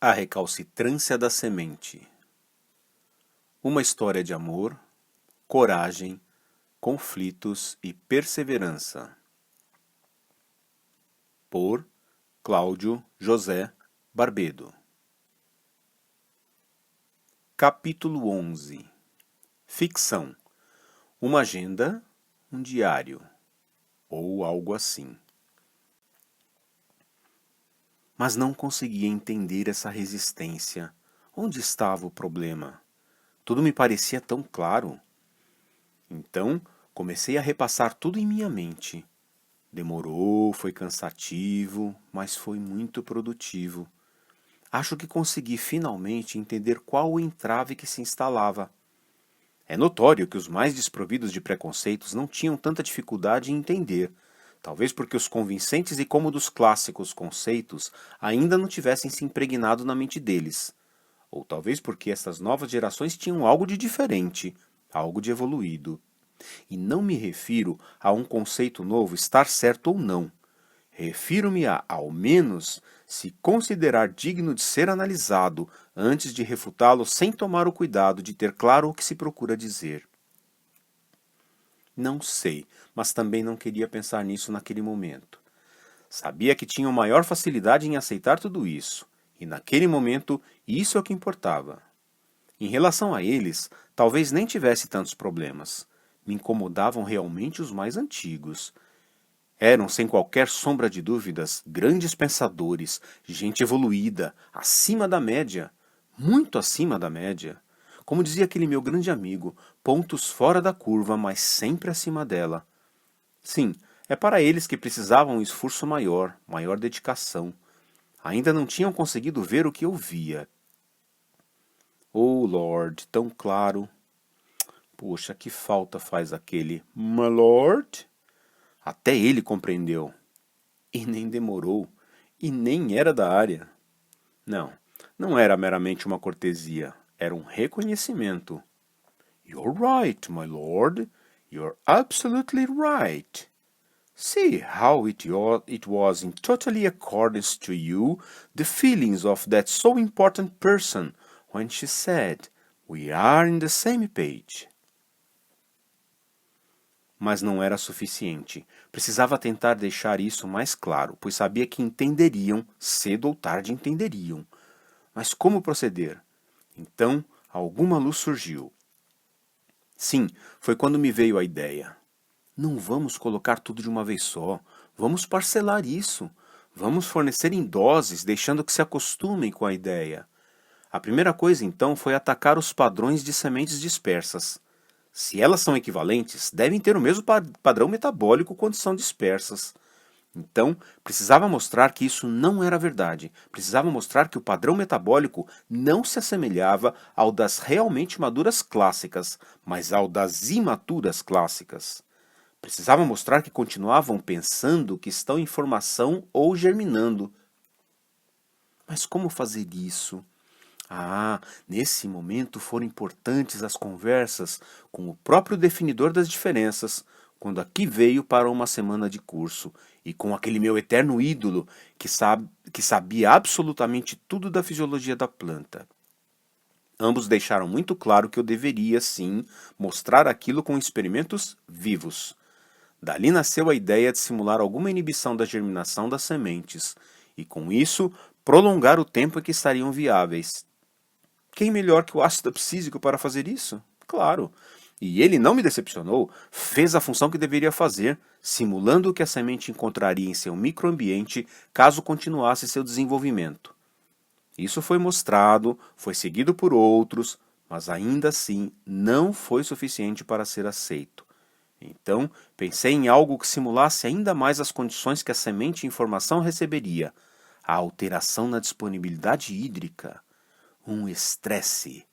A recalcitrância da semente. Uma história de amor, coragem, conflitos e perseverança. Por Cláudio José Barbedo. Capítulo 11. Ficção. Uma agenda, um diário, ou algo assim. Mas não conseguia entender essa resistência. Onde estava o problema? Tudo me parecia tão claro. Então, comecei a repassar tudo em minha mente. Demorou, foi cansativo, mas foi muito produtivo. Acho que consegui finalmente entender qual o entrave que se instalava. É notório que os mais desprovidos de preconceitos não tinham tanta dificuldade em entender, talvez porque os convincentes e cômodos clássicos conceitos ainda não tivessem se impregnado na mente deles, ou talvez porque essas novas gerações tinham algo de diferente, algo de evoluído. E não me refiro a um conceito novo estar certo ou não. Refiro-me a, ao menos, se considerar digno de ser analisado antes de refutá-lo sem tomar o cuidado de ter claro o que se procura dizer. Não sei, mas também não queria pensar nisso naquele momento. Sabia que tinham maior facilidade em aceitar tudo isso, e naquele momento isso é o que importava. Em relação a eles, talvez nem tivesse tantos problemas. Me incomodavam realmente os mais antigos. Eram, sem qualquer sombra de dúvidas, grandes pensadores, gente evoluída, acima da média, muito acima da média. Como dizia aquele meu grande amigo, pontos fora da curva, mas sempre acima dela. Sim, é para eles que precisavam um esforço maior, maior dedicação. Ainda não tinham conseguido ver o que eu via. Oh, Lord, tão claro. Poxa, que falta faz aquele My Lord? Até ele compreendeu. E nem demorou. E nem era da área. Não, não era meramente uma cortesia. Era um reconhecimento. You're right, my lord. You're absolutely right. See how it was in totally accordance to you, the feelings of that so important person, when she said, We are in the same page. Mas não era suficiente. Precisava tentar deixar isso mais claro, pois sabia que entenderiam, cedo ou tarde entenderiam. Mas como proceder? Então, alguma luz surgiu. Sim, foi quando me veio a ideia. Não vamos colocar tudo de uma vez só. Vamos parcelar isso. Vamos fornecer em doses, deixando que se acostumem com a ideia. A primeira coisa, então, foi atacar os padrões de sementes dispersas. Se elas são equivalentes, devem ter o mesmo padrão metabólico quando são dispersas. Então, precisava mostrar que isso não era verdade. Precisava mostrar que o padrão metabólico não se assemelhava ao das realmente maduras clássicas, mas ao das imaturas clássicas. Precisava mostrar que continuavam pensando que estão em formação ou germinando. Mas como fazer isso? Nesse momento foram importantes as conversas com o próprio definidor das diferenças, quando aqui veio para uma semana de curso, e com aquele meu eterno ídolo que sabia absolutamente tudo da fisiologia da planta. Ambos deixaram muito claro que eu deveria, sim, mostrar aquilo com experimentos vivos. Dali nasceu a ideia de simular alguma inibição da germinação das sementes, e com isso prolongar o tempo em que estariam viáveis. Quem melhor que o ácido abscísico para fazer isso? Claro. E ele não me decepcionou, fez a função que deveria fazer, simulando o que a semente encontraria em seu microambiente caso continuasse seu desenvolvimento. Isso foi mostrado, foi seguido por outros, mas ainda assim não foi suficiente para ser aceito. Então, pensei em algo que simulasse ainda mais as condições que a semente em formação receberia, a alteração na disponibilidade hídrica. Um estresse.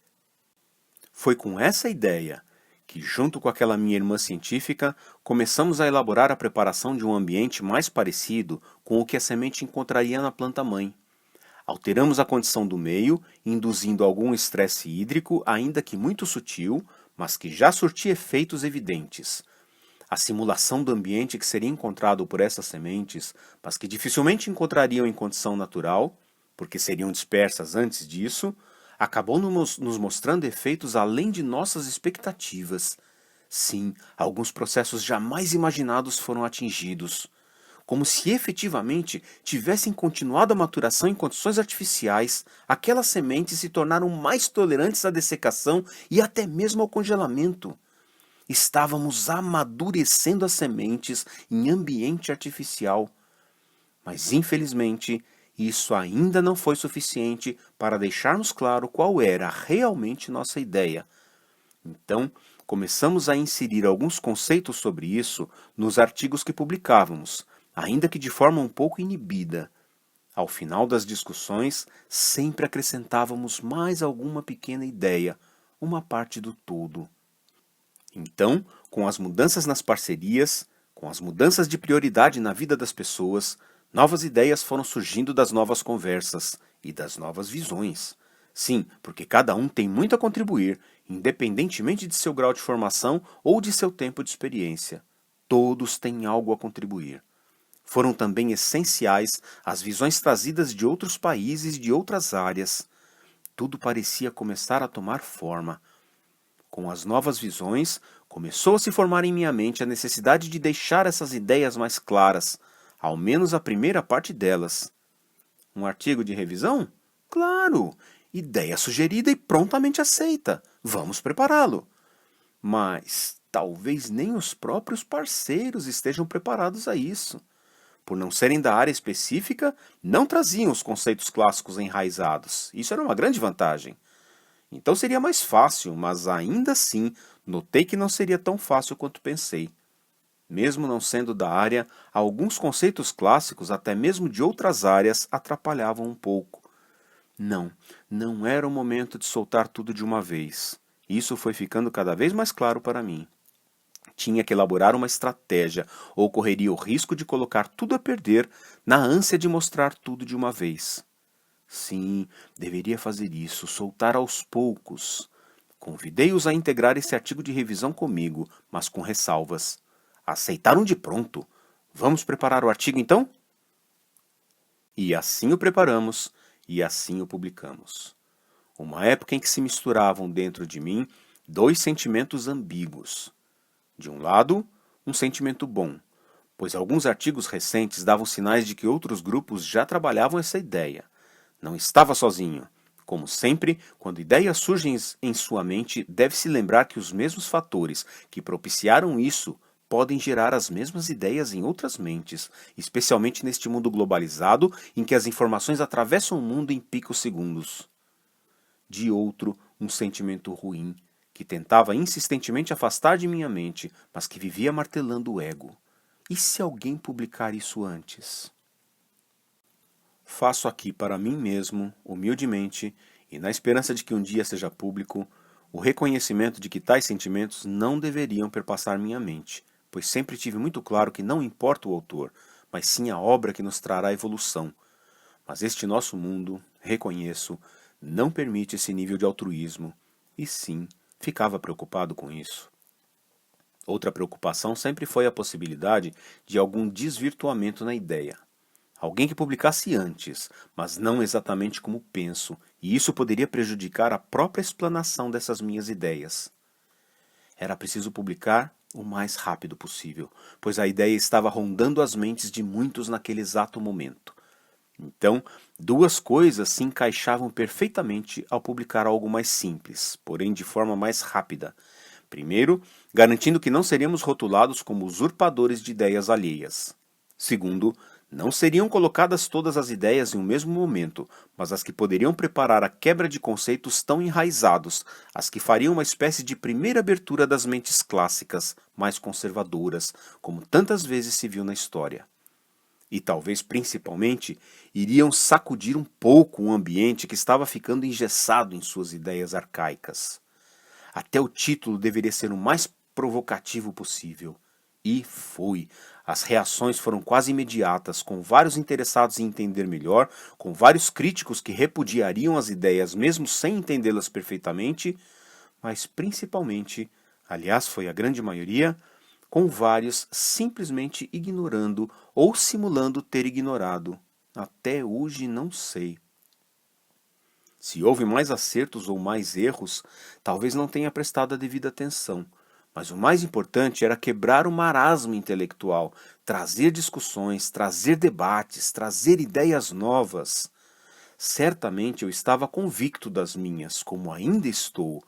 Foi com essa ideia que, junto com aquela minha irmã científica, começamos a elaborar a preparação de um ambiente mais parecido com o que a semente encontraria na planta-mãe. Alteramos a condição do meio, induzindo algum estresse hídrico, ainda que muito sutil, mas que já surtia efeitos evidentes. A simulação do ambiente que seria encontrado por essas sementes, mas que dificilmente encontrariam em condição natural, porque seriam dispersas antes disso, acabou nos mostrando efeitos além de nossas expectativas. Sim, alguns processos jamais imaginados foram atingidos, como se efetivamente tivessem continuado a maturação em condições artificiais, aquelas sementes se tornaram mais tolerantes à dessecação e até mesmo ao congelamento. Estávamos amadurecendo as sementes em ambiente artificial. Mas, infelizmente, isso ainda não foi suficiente para deixarmos claro qual era realmente nossa ideia. Então, começamos a inserir alguns conceitos sobre isso nos artigos que publicávamos, ainda que de forma um pouco inibida. Ao final das discussões, sempre acrescentávamos mais alguma pequena ideia, uma parte do todo. Então, com as mudanças nas parcerias, com as mudanças de prioridade na vida das pessoas, novas ideias foram surgindo das novas conversas e das novas visões. Sim, porque cada um tem muito a contribuir, independentemente de seu grau de formação ou de seu tempo de experiência. Todos têm algo a contribuir. Foram também essenciais as visões trazidas de outros países e de outras áreas. Tudo parecia começar a tomar forma. Com as novas visões, começou a se formar em minha mente a necessidade de deixar essas ideias mais claras, ao menos a primeira parte delas. Um artigo de revisão? Claro! Ideia sugerida e prontamente aceita. Vamos prepará-lo. Mas talvez nem os próprios parceiros estejam preparados a isso. Por não serem da área específica, não traziam os conceitos clássicos enraizados. Isso era uma grande vantagem. Então seria mais fácil, mas ainda assim notei que não seria tão fácil quanto pensei. Mesmo não sendo da área, alguns conceitos clássicos, até mesmo de outras áreas, atrapalhavam um pouco. Não era o momento de soltar tudo de uma vez. Isso foi ficando cada vez mais claro para mim. Tinha que elaborar uma estratégia, ou correria o risco de colocar tudo a perder na ânsia de mostrar tudo de uma vez. Sim, deveria fazer isso, soltar aos poucos. Convidei-os a integrar esse artigo de revisão comigo, mas com ressalvas. Aceitaram de pronto. Vamos preparar o artigo então? E assim o preparamos, e assim o publicamos. Uma época em que se misturavam dentro de mim dois sentimentos ambíguos. De um lado, um sentimento bom, pois alguns artigos recentes davam sinais de que outros grupos já trabalhavam essa ideia. Não estava sozinho. Como sempre, quando ideias surgem em sua mente, deve-se lembrar que os mesmos fatores que propiciaram isso podem gerar as mesmas ideias em outras mentes, especialmente neste mundo globalizado em que as informações atravessam o mundo em picosegundos. De outro, um sentimento ruim, que tentava insistentemente afastar de minha mente, mas que vivia martelando o ego. E se alguém publicar isso antes? Faço aqui para mim mesmo, humildemente, e na esperança de que um dia seja público, o reconhecimento de que tais sentimentos não deveriam perpassar minha mente, pois sempre tive muito claro que não importa o autor, mas sim a obra que nos trará evolução. Mas este nosso mundo, reconheço, não permite esse nível de altruísmo, e sim, ficava preocupado com isso. Outra preocupação sempre foi a possibilidade de algum desvirtuamento na ideia. Alguém que publicasse antes, mas não exatamente como penso, e isso poderia prejudicar a própria explanação dessas minhas ideias. Era preciso publicar o mais rápido possível, pois a ideia estava rondando as mentes de muitos naquele exato momento. Então, duas coisas se encaixavam perfeitamente ao publicar algo mais simples, porém de forma mais rápida. Primeiro, garantindo que não seríamos rotulados como usurpadores de ideias alheias. Segundo, não seriam colocadas todas as ideias em um mesmo momento, mas as que poderiam preparar a quebra de conceitos tão enraizados, as que fariam uma espécie de primeira abertura das mentes clássicas, mais conservadoras, como tantas vezes se viu na história. E talvez principalmente iriam sacudir um pouco um ambiente que estava ficando engessado em suas ideias arcaicas. Até o título deveria ser o mais provocativo possível. E foi. As reações foram quase imediatas, com vários interessados em entender melhor, com vários críticos que repudiariam as ideias mesmo sem entendê-las perfeitamente, mas principalmente, aliás foi a grande maioria, com vários simplesmente ignorando ou simulando ter ignorado. Até hoje não sei. Se houve mais acertos ou mais erros, talvez não tenha prestado a devida atenção. Mas o mais importante era quebrar o marasmo intelectual, trazer discussões, trazer debates, trazer ideias novas. Certamente eu estava convicto das minhas, como ainda estou.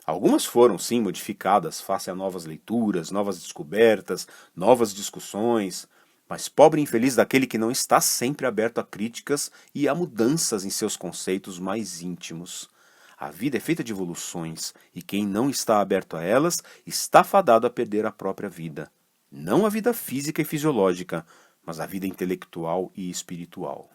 Algumas foram, sim, modificadas face a novas leituras, novas descobertas, novas discussões. Mas pobre infeliz daquele que não está sempre aberto a críticas e a mudanças em seus conceitos mais íntimos. A vida é feita de evoluções, e quem não está aberto a elas está fadado a perder a própria vida. Não a vida física e fisiológica, mas a vida intelectual e espiritual.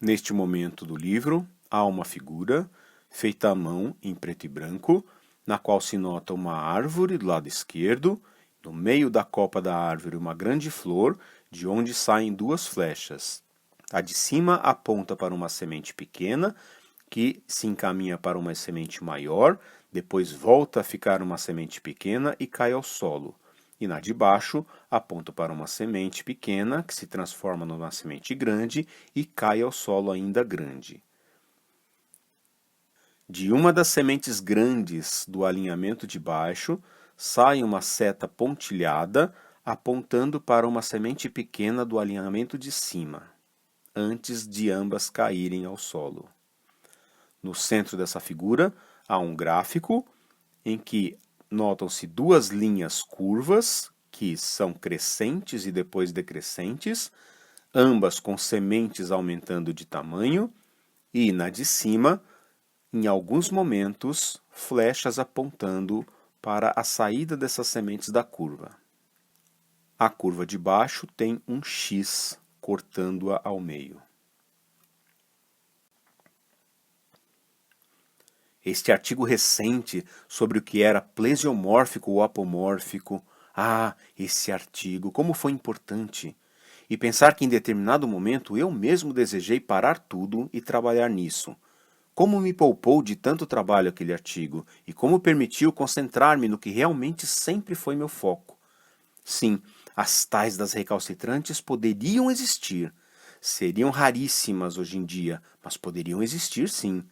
Neste momento do livro, há uma figura, feita à mão em preto e branco, na qual se nota uma árvore do lado esquerdo, no meio da copa da árvore uma grande flor, de onde saem duas flechas. A de cima aponta para uma semente pequena, que se encaminha para uma semente maior, depois volta a ficar uma semente pequena e cai ao solo. E na de baixo aponta para uma semente pequena, que se transforma numa semente grande e cai ao solo ainda grande. De uma das sementes grandes do alinhamento de baixo, sai uma seta pontilhada, apontando para uma semente pequena do alinhamento de cima, antes de ambas caírem ao solo. No centro dessa figura há um gráfico em que notam-se duas linhas curvas, que são crescentes e depois decrescentes, ambas com sementes aumentando de tamanho, e na de cima, em alguns momentos, flechas apontando para a saída dessas sementes da curva. A curva de baixo tem um X cortando-a ao meio. Este artigo recente sobre o que era plesiomórfico ou apomórfico, esse artigo, como foi importante! E pensar que em determinado momento eu mesmo desejei parar tudo e trabalhar nisso. Como me poupou de tanto trabalho aquele artigo, e como permitiu concentrar-me no que realmente sempre foi meu foco. Sim, as tais das recalcitrantes poderiam existir. Seriam raríssimas hoje em dia, mas poderiam existir sim.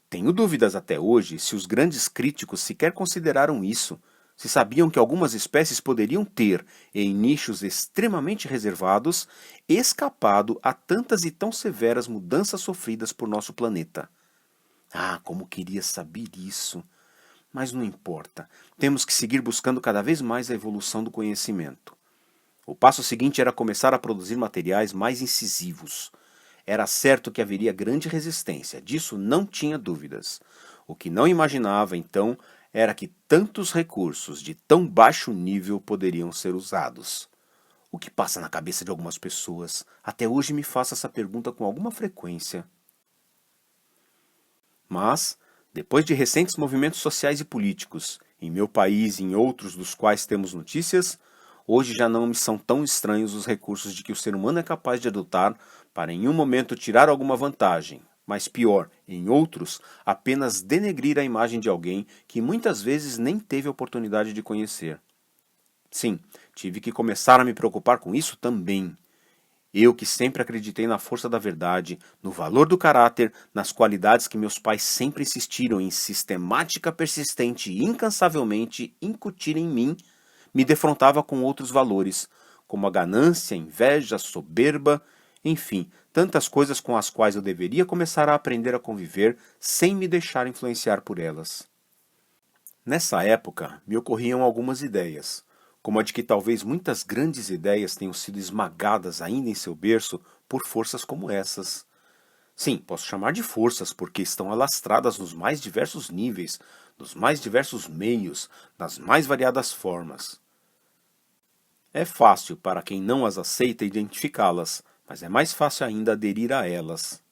Tenho dúvidas até hoje se os grandes críticos sequer consideraram isso, se sabiam que algumas espécies poderiam ter, em nichos extremamente reservados, escapado a tantas e tão severas mudanças sofridas por nosso planeta. Como queria saber isso! Mas não importa, temos que seguir buscando cada vez mais a evolução do conhecimento. O passo seguinte era começar a produzir materiais mais incisivos. Era certo que haveria grande resistência, disso não tinha dúvidas. O que não imaginava, então, era que tantos recursos de tão baixo nível poderiam ser usados. O que passa na cabeça de algumas pessoas? Até hoje me faço essa pergunta com alguma frequência. Mas, depois de recentes movimentos sociais e políticos, em meu país e em outros dos quais temos notícias, hoje já não me são tão estranhos os recursos de que o ser humano é capaz de adotar para em um momento tirar alguma vantagem, mas pior, em outros, apenas denegrir a imagem de alguém que muitas vezes nem teve a oportunidade de conhecer. Sim, tive que começar a me preocupar com isso também. Eu que sempre acreditei na força da verdade, no valor do caráter, nas qualidades que meus pais sempre insistiram em sistemática, persistente e incansavelmente incutir em mim, me defrontava com outros valores, como a ganância, a inveja, a soberba, enfim, tantas coisas com as quais eu deveria começar a aprender a conviver sem me deixar influenciar por elas. Nessa época, me ocorriam algumas ideias, como a de que talvez muitas grandes ideias tenham sido esmagadas ainda em seu berço por forças como essas. Sim, posso chamar de forças porque estão alastradas nos mais diversos níveis, nos mais diversos meios, nas mais variadas formas. É fácil para quem não as aceita identificá-las, mas é mais fácil ainda aderir a elas,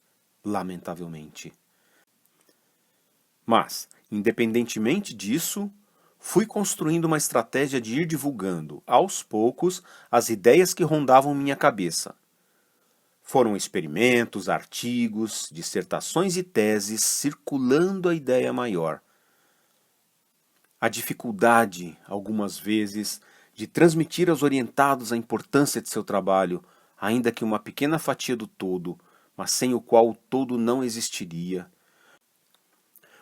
lamentavelmente. Mas, independentemente disso, fui construindo uma estratégia de ir divulgando, aos poucos, as ideias que rondavam minha cabeça. Foram experimentos, artigos, dissertações e teses circulando a ideia maior. A dificuldade, algumas vezes, de transmitir aos orientados a importância de seu trabalho, ainda que uma pequena fatia do todo, mas sem o qual o todo não existiria.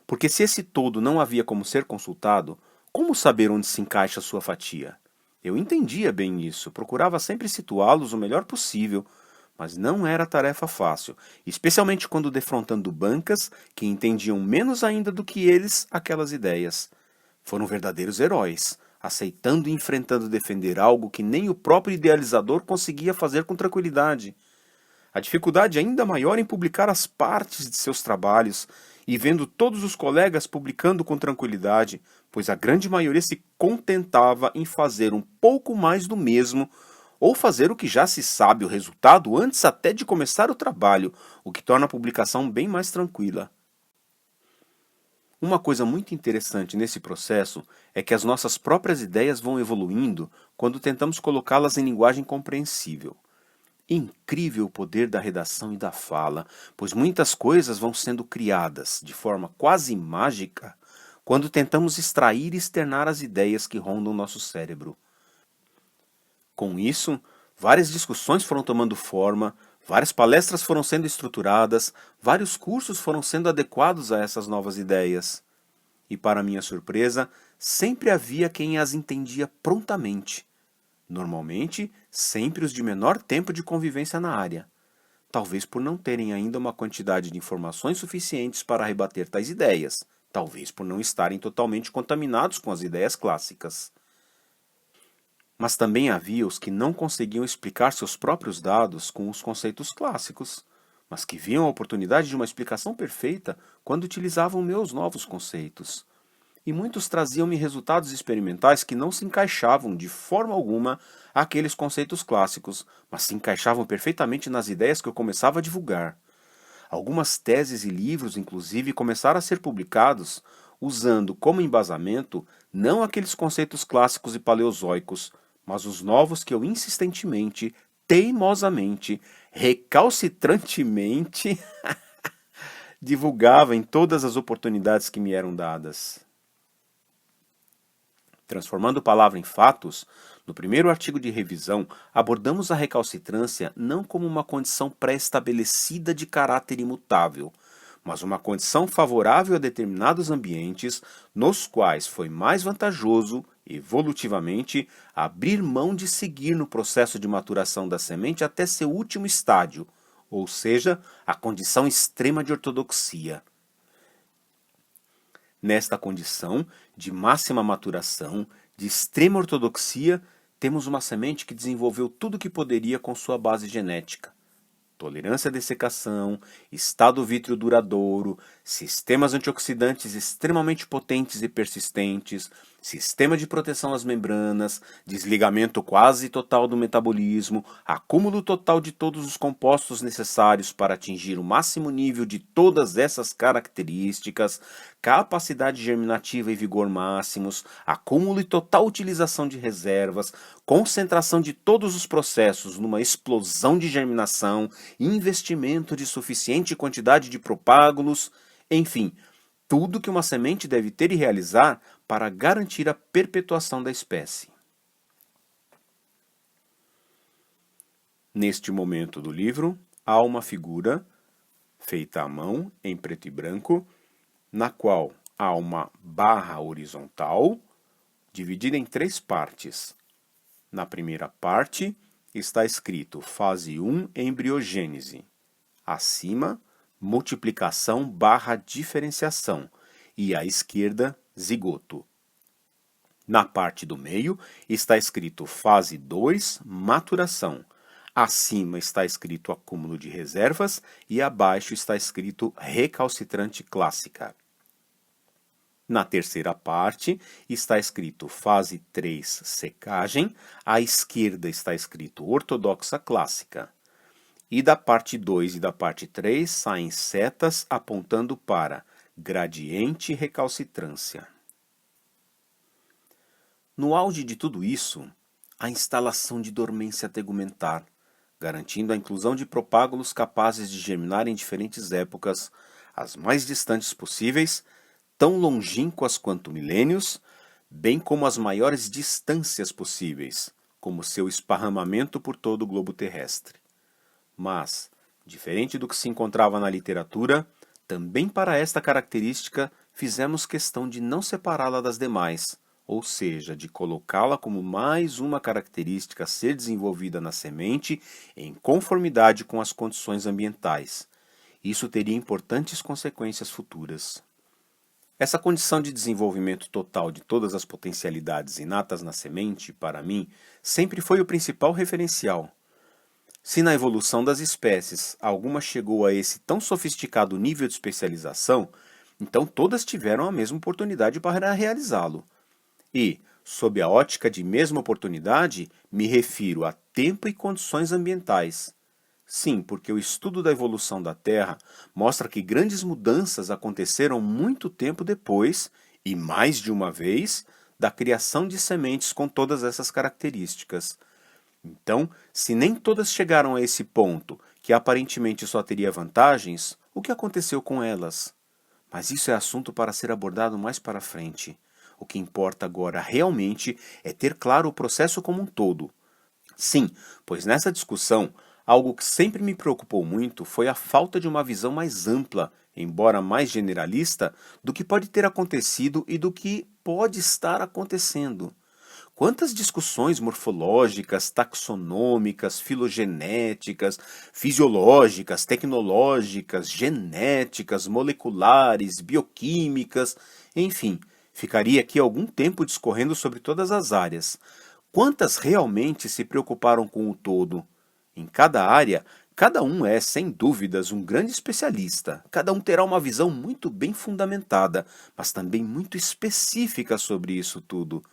Porque se esse todo não havia como ser consultado, como saber onde se encaixa sua fatia? Eu entendia bem isso, procurava sempre situá-los o melhor possível, mas não era tarefa fácil, especialmente quando defrontando bancas que entendiam menos ainda do que eles aquelas ideias. Foram verdadeiros heróis, aceitando e enfrentando defender algo que nem o próprio idealizador conseguia fazer com tranquilidade. A dificuldade ainda maior em publicar as partes de seus trabalhos e vendo todos os colegas publicando com tranquilidade, pois a grande maioria se contentava em fazer um pouco mais do mesmo ou fazer o que já se sabe o resultado antes até de começar o trabalho, o que torna a publicação bem mais tranquila. Uma coisa muito interessante nesse processo é que as nossas próprias ideias vão evoluindo quando tentamos colocá-las em linguagem compreensível. Incrível o poder da redação e da fala, pois muitas coisas vão sendo criadas de forma quase mágica quando tentamos extrair e externar as ideias que rondam nosso cérebro. Com isso, várias discussões foram tomando forma, várias palestras foram sendo estruturadas, vários cursos foram sendo adequados a essas novas ideias. E, para minha surpresa, sempre havia quem as entendia prontamente. Normalmente, sempre os de menor tempo de convivência na área. Talvez por não terem ainda uma quantidade de informações suficientes para rebater tais ideias. Talvez por não estarem totalmente contaminados com as ideias clássicas. Mas também havia os que não conseguiam explicar seus próprios dados com os conceitos clássicos, mas que viam a oportunidade de uma explicação perfeita quando utilizavam meus novos conceitos. E muitos traziam-me resultados experimentais que não se encaixavam de forma alguma àqueles conceitos clássicos, mas se encaixavam perfeitamente nas ideias que eu começava a divulgar. Algumas teses e livros, inclusive, começaram a ser publicados usando como embasamento não aqueles conceitos clássicos e paleozoicos, mas os novos que eu insistentemente, teimosamente, recalcitrantemente divulgava em todas as oportunidades que me eram dadas. Transformando palavra em fatos, no primeiro artigo de revisão, abordamos a recalcitrância não como uma condição pré-estabelecida de caráter imutável, mas uma condição favorável a determinados ambientes nos quais foi mais vantajoso, evolutivamente, abrir mão de seguir no processo de maturação da semente até seu último estágio, ou seja, a condição extrema de ortodoxia. Nesta condição de máxima maturação, de extrema ortodoxia, temos uma semente que desenvolveu tudo o que poderia com sua base genética. Tolerância à dessecação, estado vítreo duradouro, sistemas antioxidantes extremamente potentes e persistentes, sistema de proteção às membranas, desligamento quase total do metabolismo, acúmulo total de todos os compostos necessários para atingir o máximo nível de todas essas características, capacidade germinativa e vigor máximos, acúmulo e total utilização de reservas, concentração de todos os processos numa explosão de germinação, investimento de suficiente quantidade de propágulos, enfim, tudo que uma semente deve ter e realizar para garantir a perpetuação da espécie. Neste momento do livro, há uma figura feita à mão, em preto e branco, na qual há uma barra horizontal dividida em 3 partes. Na primeira parte está escrito fase 1, embriogênese. Acima, multiplicação barra diferenciação. E à esquerda, zigoto. Na parte do meio está escrito fase 2, maturação. Acima está escrito acúmulo de reservas e abaixo está escrito recalcitrante clássica. Na terceira parte está escrito fase 3, secagem, à esquerda está escrito ortodoxa clássica. E da parte 2 e da parte 3 saem setas apontando para gradiente e recalcitrância. No auge de tudo isso, a instalação de dormência tegumentar, garantindo a inclusão de propágulos capazes de germinar em diferentes épocas, as mais distantes possíveis, tão longínquas quanto milênios, bem como as maiores distâncias possíveis, como seu esparramamento por todo o globo terrestre. Mas, Diferente do que se encontrava na literatura, também para esta característica fizemos questão de não separá-la das demais, ou seja, de colocá-la como mais uma característica a ser desenvolvida na semente em conformidade com as condições ambientais. Isso teria importantes consequências futuras. Essa condição de desenvolvimento total de todas as potencialidades inatas na semente, para mim, sempre foi o principal referencial. Se na evolução das espécies alguma chegou a esse tão sofisticado nível de especialização, então todas tiveram a mesma oportunidade para realizá-lo. E, sob a ótica de mesma oportunidade, me refiro a tempo e condições ambientais. Sim, porque o estudo da evolução da Terra mostra que grandes mudanças aconteceram muito tempo depois, e mais de uma vez, da criação de sementes com todas essas características. Então, se nem todas chegaram a esse ponto, que aparentemente só teria vantagens, o que aconteceu com elas? Mas isso é assunto para ser abordado mais para frente. O que importa agora realmente é ter claro o processo como um todo. Sim, pois nessa discussão, algo que sempre me preocupou muito foi a falta de uma visão mais ampla, embora mais generalista, do que pode ter acontecido e do que pode estar acontecendo. Quantas discussões morfológicas, taxonômicas, filogenéticas, fisiológicas, tecnológicas, genéticas, moleculares, bioquímicas, enfim, ficaria aqui algum tempo discorrendo sobre todas as áreas. Quantas realmente se preocuparam com o todo? Em cada área, cada um é, sem dúvidas, um grande especialista. Cada um terá uma visão muito bem fundamentada, mas também muito específica sobre isso tudo.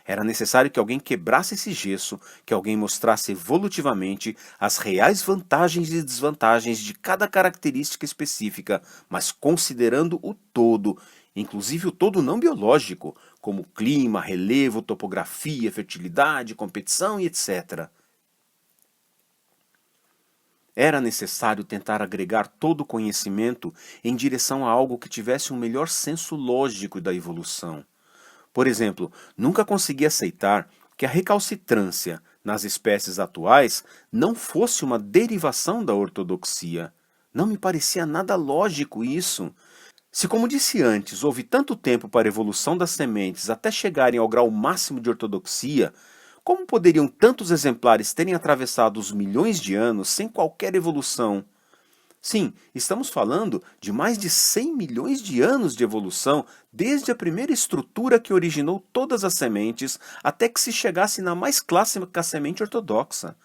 Era necessário que alguém quebrasse esse gesso, que alguém mostrasse evolutivamente as reais vantagens e desvantagens de cada característica específica, mas considerando o todo, inclusive o todo não biológico, como clima, relevo, topografia, fertilidade, competição e etc. Era necessário tentar agregar todo o conhecimento em direção a algo que tivesse um melhor senso lógico da evolução. Por exemplo, nunca consegui aceitar que a recalcitrância nas espécies atuais não fosse uma derivação da ortodoxia. Não me parecia nada lógico isso. Se, como disse antes, houve tanto tempo para a evolução das sementes até chegarem ao grau máximo de ortodoxia, como poderiam tantos exemplares terem atravessado os milhões de anos sem qualquer evolução? Sim, estamos falando de mais de 100 milhões de anos de evolução, desde a primeira estrutura que originou todas as sementes, até que se chegasse na mais clássica semente ortodoxa.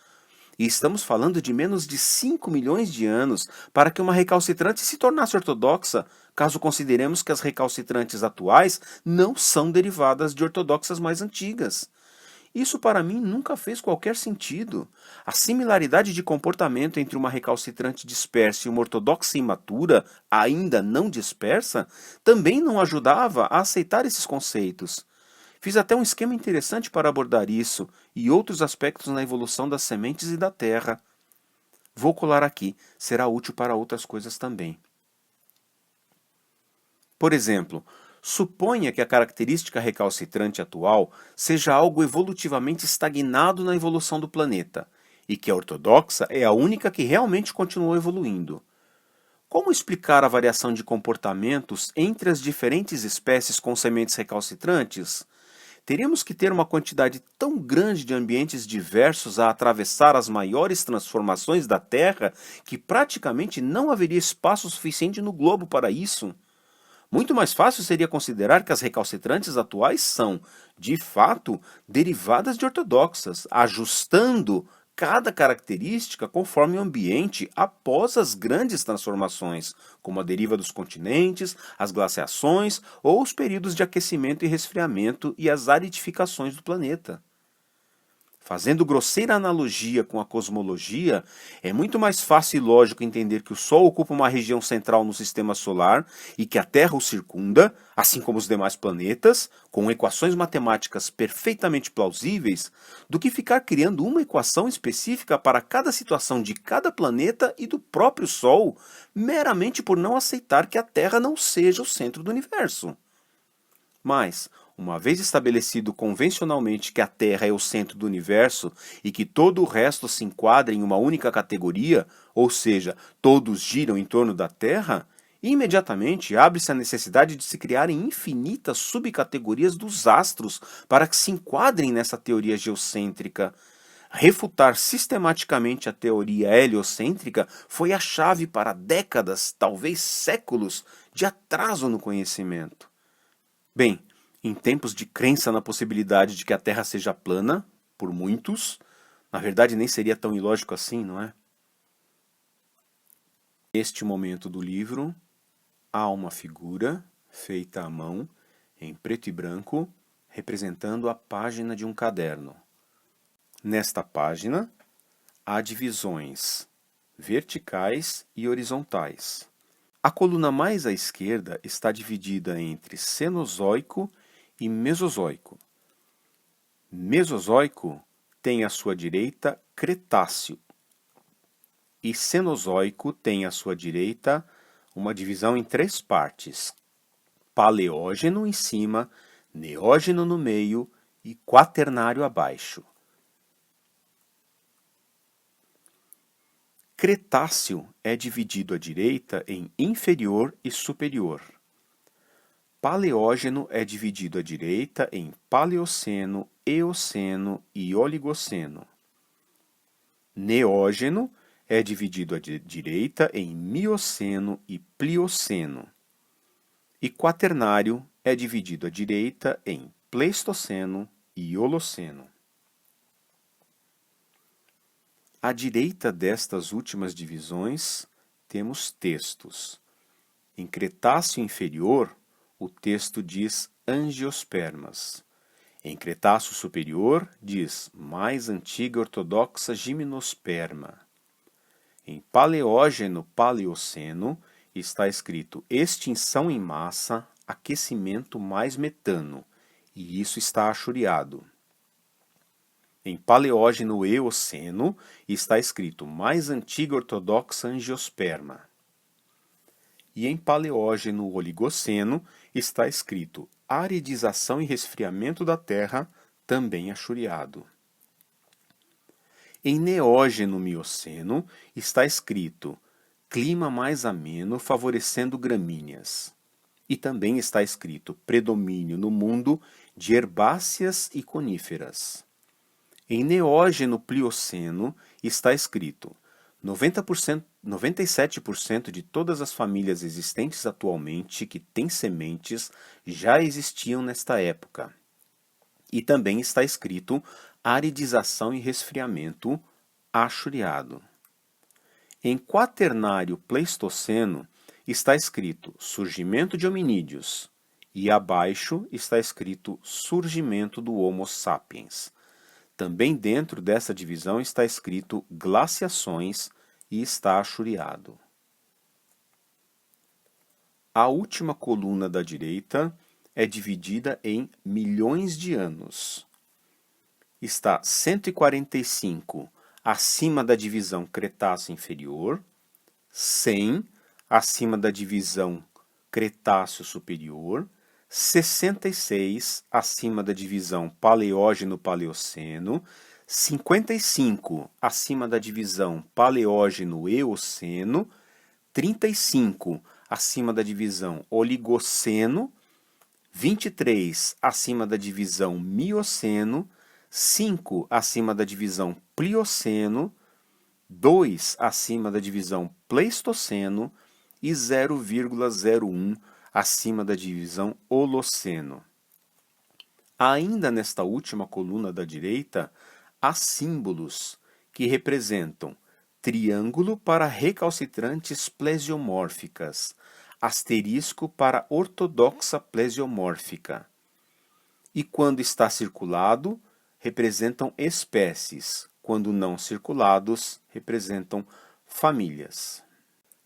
E estamos falando de menos de 5 milhões de anos para que uma recalcitrante se tornasse ortodoxa, caso consideremos que as recalcitrantes atuais não são derivadas de ortodoxas mais antigas. Isso para mim nunca fez qualquer sentido. A similaridade de comportamento entre uma recalcitrante dispersa e uma ortodoxa imatura, ainda não dispersa, também não ajudava a aceitar esses conceitos. Fiz até um esquema interessante para abordar isso e outros aspectos na evolução das sementes e da terra. Vou colar aqui, será útil para outras coisas também. Por exemplo, suponha que a característica recalcitrante atual seja algo evolutivamente estagnado na evolução do planeta, e que a ortodoxa é a única que realmente continuou evoluindo. Como explicar a variação de comportamentos entre as diferentes espécies com sementes recalcitrantes? Teríamos que ter uma quantidade tão grande de ambientes diversos a atravessar as maiores transformações da Terra que praticamente não haveria espaço suficiente no globo para isso. Muito mais fácil seria considerar que as recalcitrantes atuais são, de fato, derivadas de ortodoxas, ajustando cada característica conforme o ambiente após as grandes transformações, como a deriva dos continentes, as glaciações ou os períodos de aquecimento e resfriamento e as aridificações do planeta. Fazendo grosseira analogia com a cosmologia, é muito mais fácil e lógico entender que o Sol ocupa uma região central no sistema solar e que a Terra o circunda, assim como os demais planetas, com equações matemáticas perfeitamente plausíveis, do que ficar criando uma equação específica para cada situação de cada planeta e do próprio Sol, meramente por não aceitar que a Terra não seja o centro do universo. Mas, uma vez estabelecido convencionalmente que a Terra é o centro do universo e que todo o resto se enquadra em uma única categoria, ou seja, todos giram em torno da Terra, imediatamente abre-se a necessidade de se criarem infinitas subcategorias dos astros para que se enquadrem nessa teoria geocêntrica. Refutar sistematicamente a teoria heliocêntrica foi a chave para décadas, talvez séculos, de atraso no conhecimento. Bem, em tempos de crença na possibilidade de que a Terra seja plana, por muitos, na verdade nem seria tão ilógico assim, não é? Neste momento do livro, há uma figura feita à mão, em preto e branco, representando a página de um caderno. Nesta página, há divisões verticais e horizontais. A coluna mais à esquerda está dividida entre Cenozoico e Mesozoico. Mesozoico tem à sua direita Cretáceo e Cenozoico tem à sua direita uma divisão em 3 partes: Paleógeno em cima, Neógeno no meio e Quaternário abaixo. Cretáceo é dividido à direita em inferior e superior. Paleógeno é dividido à direita em Paleoceno, Eoceno e Oligoceno. Neógeno é dividido à direita em Mioceno e Plioceno. E Quaternário é dividido à direita em Pleistoceno e Holoceno. À direita destas últimas divisões, temos textos. Em Cretáceo inferior, o texto diz angiospermas. Em Cretáceo superior, diz mais antiga ortodoxa gimnosperma. Em Paleógeno-Paleoceno, está escrito extinção em massa, aquecimento mais metano, e isso está achuriado. Em Paleógeno-Eoceno está escrito mais antiga ortodoxa angiosperma. E em Paleógeno-Oligoceno está escrito aridização e resfriamento da Terra, também achuriado. Em Neógeno-Mioceno está escrito clima mais ameno favorecendo gramíneas. E também está escrito predomínio no mundo de herbáceas e coníferas. Em Neógeno-Plioceno está escrito 97% de todas as famílias existentes atualmente que têm sementes já existiam nesta época. E também está escrito aridização e resfriamento achuriado. Em Quaternário Pleistoceno está escrito surgimento de hominídeos e abaixo está escrito surgimento do Homo sapiens. Também dentro dessa divisão está escrito glaciações e está achuriado. A última coluna da direita é dividida em milhões de anos. Está 145 acima da divisão Cretáceo inferior, 100 acima da divisão Cretáceo superior, 66 acima da divisão Paleógeno-Paleoceno, 55 acima da divisão Paleógeno-Eoceno, 35 acima da divisão Oligoceno, 23 acima da divisão Mioceno, 5 acima da divisão Plioceno, 2 acima da divisão Pleistoceno e 0,01 acima da divisão Holoceno. Ainda nesta última coluna da direita, há símbolos que representam triângulo para recalcitrantes plesiomórficas, asterisco para ortodoxa plesiomórfica. E quando está circulado, representam espécies, quando não circulados, representam famílias.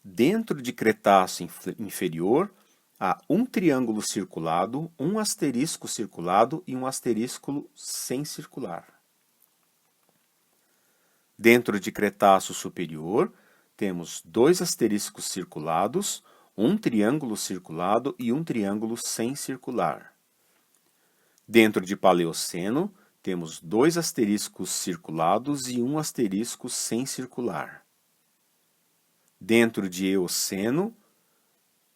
Dentro de Cretáceo inferior, há um triângulo circulado, um asterisco circulado e um asterisco sem circular. Dentro de Cretáceo superior, temos 2 asteriscos circulados, um triângulo circulado e um triângulo sem circular. Dentro de Paleoceno, temos 2 asteriscos circulados e 1 asterisco sem circular. Dentro de Eoceno,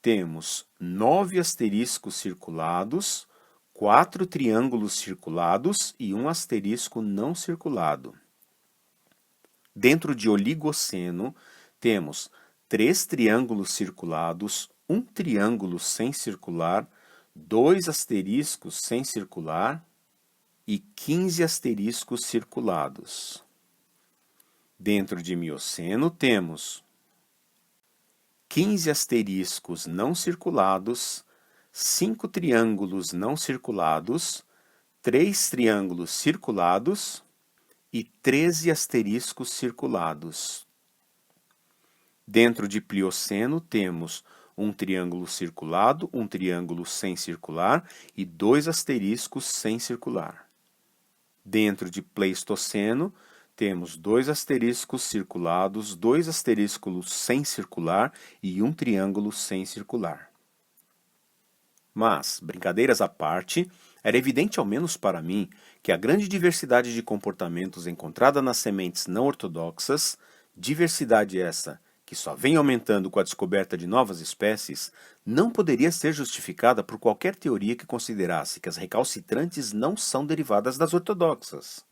temos 9 asteriscos circulados, 4 triângulos circulados e 1 asterisco não circulado. Dentro de Oligoceno, temos 3 triângulos circulados, 1 triângulo sem circular, 2 asteriscos sem circular e 15 asteriscos circulados. Dentro de Mioceno, temos 15 asteriscos não circulados, 5 triângulos não circulados, 3 triângulos circulados e 13 asteriscos circulados. Dentro de Plioceno, temos um triângulo circulado, um triângulo sem circular e 2 asteriscos sem circular. Dentro de Pleistoceno, temos 2 asteriscos circulados, 2 asteriscos sem circular e um triângulo sem circular. Mas, brincadeiras à parte, era evidente, ao menos para mim, que a grande diversidade de comportamentos encontrada nas sementes não ortodoxas, diversidade essa que só vem aumentando com a descoberta de novas espécies, não poderia ser justificada por qualquer teoria que considerasse que as recalcitrantes não são derivadas das ortodoxas.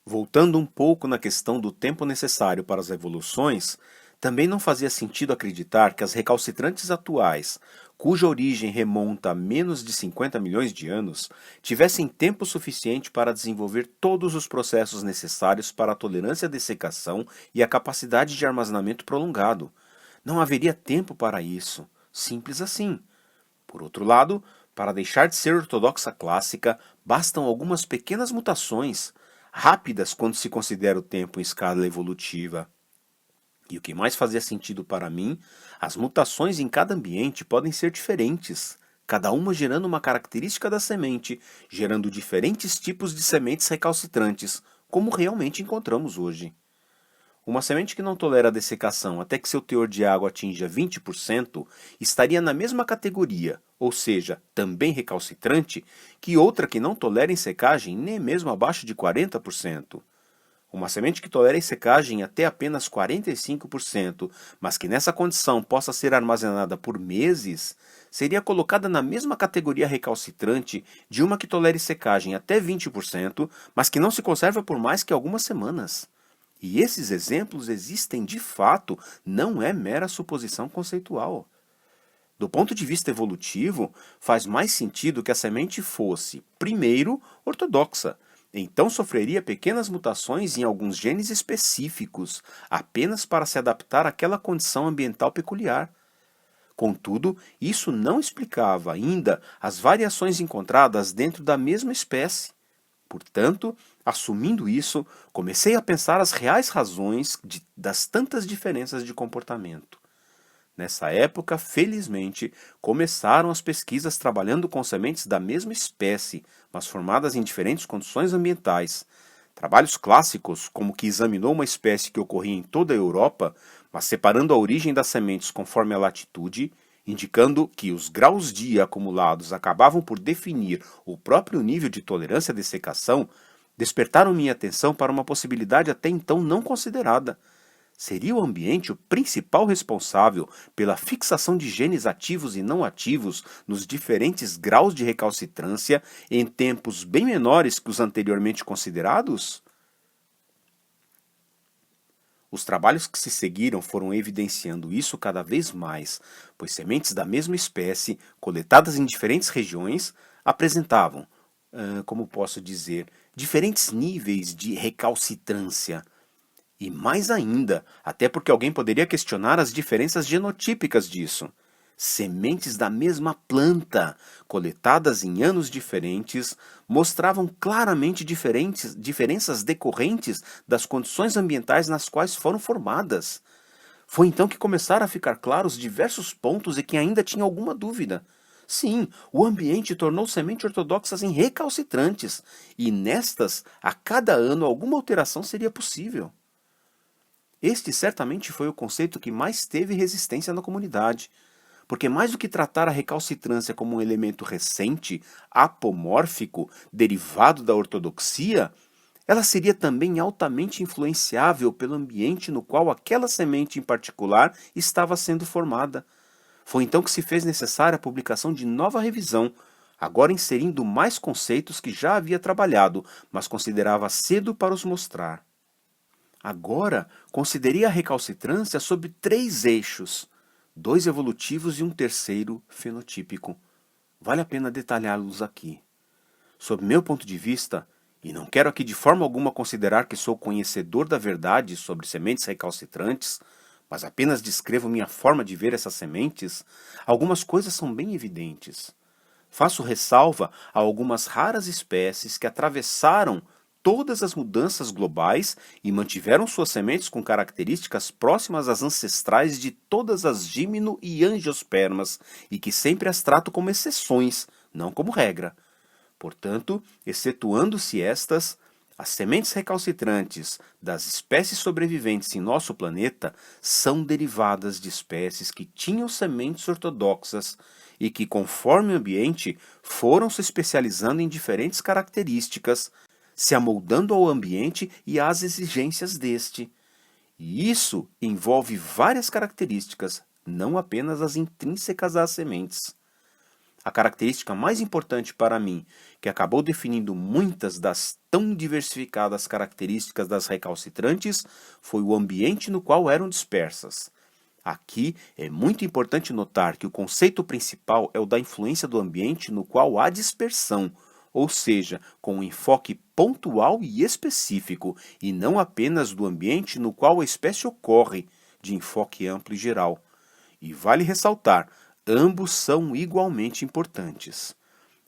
Voltando um pouco na questão do tempo necessário para as evoluções, também não fazia sentido acreditar que as recalcitrantes atuais, cuja origem remonta a menos de 50 milhões de anos, tivessem tempo suficiente para desenvolver todos os processos necessários para a tolerância à dessecação e a capacidade de armazenamento prolongado. Não haveria tempo para isso. Simples assim. Por outro lado, para deixar de ser ortodoxa clássica, bastam algumas pequenas mutações, rápidas quando se considera o tempo em escala evolutiva. E o que mais fazia sentido para mim, as mutações em cada ambiente podem ser diferentes, cada uma gerando uma característica da semente, gerando diferentes tipos de sementes recalcitrantes, como realmente encontramos hoje. Uma semente que não tolera a dessecação até que seu teor de água atinja 20% estaria na mesma categoria, ou seja, também recalcitrante, que outra que não tolera secagem nem mesmo abaixo de 40%. Uma semente que tolera secagem até apenas 45%, mas que nessa condição possa ser armazenada por meses, seria colocada na mesma categoria recalcitrante de uma que tolere secagem até 20%, mas que não se conserva por mais que algumas semanas. E esses exemplos existem de fato, não é mera suposição conceitual. Do ponto de vista evolutivo, faz mais sentido que a semente fosse, primeiro, ortodoxa. Então sofreria pequenas mutações em alguns genes específicos, apenas para se adaptar àquela condição ambiental peculiar. Contudo, isso não explicava ainda as variações encontradas dentro da mesma espécie. Portanto, assumindo isso, comecei a pensar as reais razões das tantas diferenças de comportamento. Nessa época, felizmente, começaram as pesquisas trabalhando com sementes da mesma espécie, mas formadas em diferentes condições ambientais. Trabalhos clássicos, como o que examinou uma espécie que ocorria em toda a Europa, mas separando a origem das sementes conforme a latitude, indicando que os graus dia acumulados acabavam por definir o próprio nível de tolerância à dessecação, despertaram minha atenção para uma possibilidade até então não considerada. Seria o ambiente o principal responsável pela fixação de genes ativos e não ativos nos diferentes graus de recalcitrância em tempos bem menores que os anteriormente considerados? Os trabalhos que se seguiram foram evidenciando isso cada vez mais, pois sementes da mesma espécie, coletadas em diferentes regiões, apresentavam, como posso dizer, diferentes níveis de recalcitrância. E mais ainda, até porque alguém poderia questionar as diferenças genotípicas disso. Sementes da mesma planta, coletadas em anos diferentes, mostravam claramente diferenças decorrentes das condições ambientais nas quais foram formadas. Foi então que começaram a ficar claros diversos pontos e que ainda tinha alguma dúvida. Sim, o ambiente tornou sementes ortodoxas em recalcitrantes, e nestas, a cada ano, alguma alteração seria possível. Este certamente foi o conceito que mais teve resistência na comunidade. porque mais do que tratar a recalcitrância como um elemento recente, apomórfico, derivado da ortodoxia, ela seria também altamente influenciável pelo ambiente no qual aquela semente em particular estava sendo formada. Foi então que se fez necessária a publicação de nova revisão, agora inserindo mais conceitos que já havia trabalhado, mas considerava cedo para os mostrar. Agora, considerei a recalcitrância sob 3 eixos, 2 evolutivos e um terceiro fenotípico. Vale a pena detalhá-los aqui. Sob meu ponto de vista, e não quero aqui de forma alguma considerar que sou conhecedor da verdade sobre sementes recalcitrantes, mas apenas descrevo minha forma de ver essas sementes, algumas coisas são bem evidentes. Faço ressalva a algumas raras espécies que atravessaram todas as mudanças globais e mantiveram suas sementes com características próximas às ancestrais de todas as gimno e angiospermas e que sempre as trato como exceções, não como regra. Portanto, excetuando-se estas, as sementes recalcitrantes das espécies sobreviventes em nosso planeta são derivadas de espécies que tinham sementes ortodoxas e que, conforme o ambiente, foram se especializando em diferentes características, se amoldando ao ambiente e às exigências deste. E isso envolve várias características, não apenas as intrínsecas às sementes. A característica mais importante para mim, que acabou definindo muitas das tão diversificadas características das recalcitrantes, foi o ambiente no qual eram dispersas. Aqui é muito importante notar que o conceito principal é o da influência do ambiente no qual há dispersão, ou seja, com um enfoque pontual e específico, e não apenas do ambiente no qual a espécie ocorre, de enfoque amplo e geral. E vale ressaltar, ambos são igualmente importantes.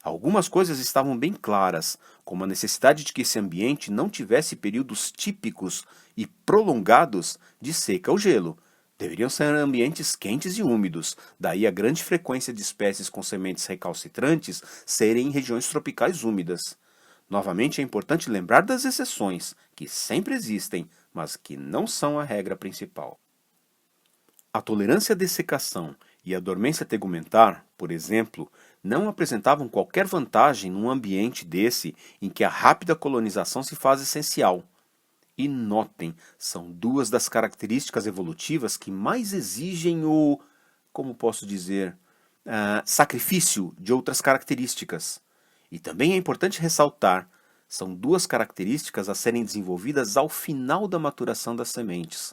Algumas coisas estavam bem claras, como a necessidade de que esse ambiente não tivesse períodos típicos e prolongados de seca ou gelo. Deveriam ser ambientes quentes e úmidos, daí a grande frequência de espécies com sementes recalcitrantes serem em regiões tropicais úmidas. Novamente é importante lembrar das exceções, que sempre existem, mas que não são a regra principal. A tolerância à dessecação e a dormência tegumentar, por exemplo, não apresentavam qualquer vantagem num ambiente desse em que a rápida colonização se faz essencial. E notem, são 2 das características evolutivas que mais exigem o, como posso dizer, sacrifício de outras características. E também é importante ressaltar, são 2 características a serem desenvolvidas ao final da maturação das sementes.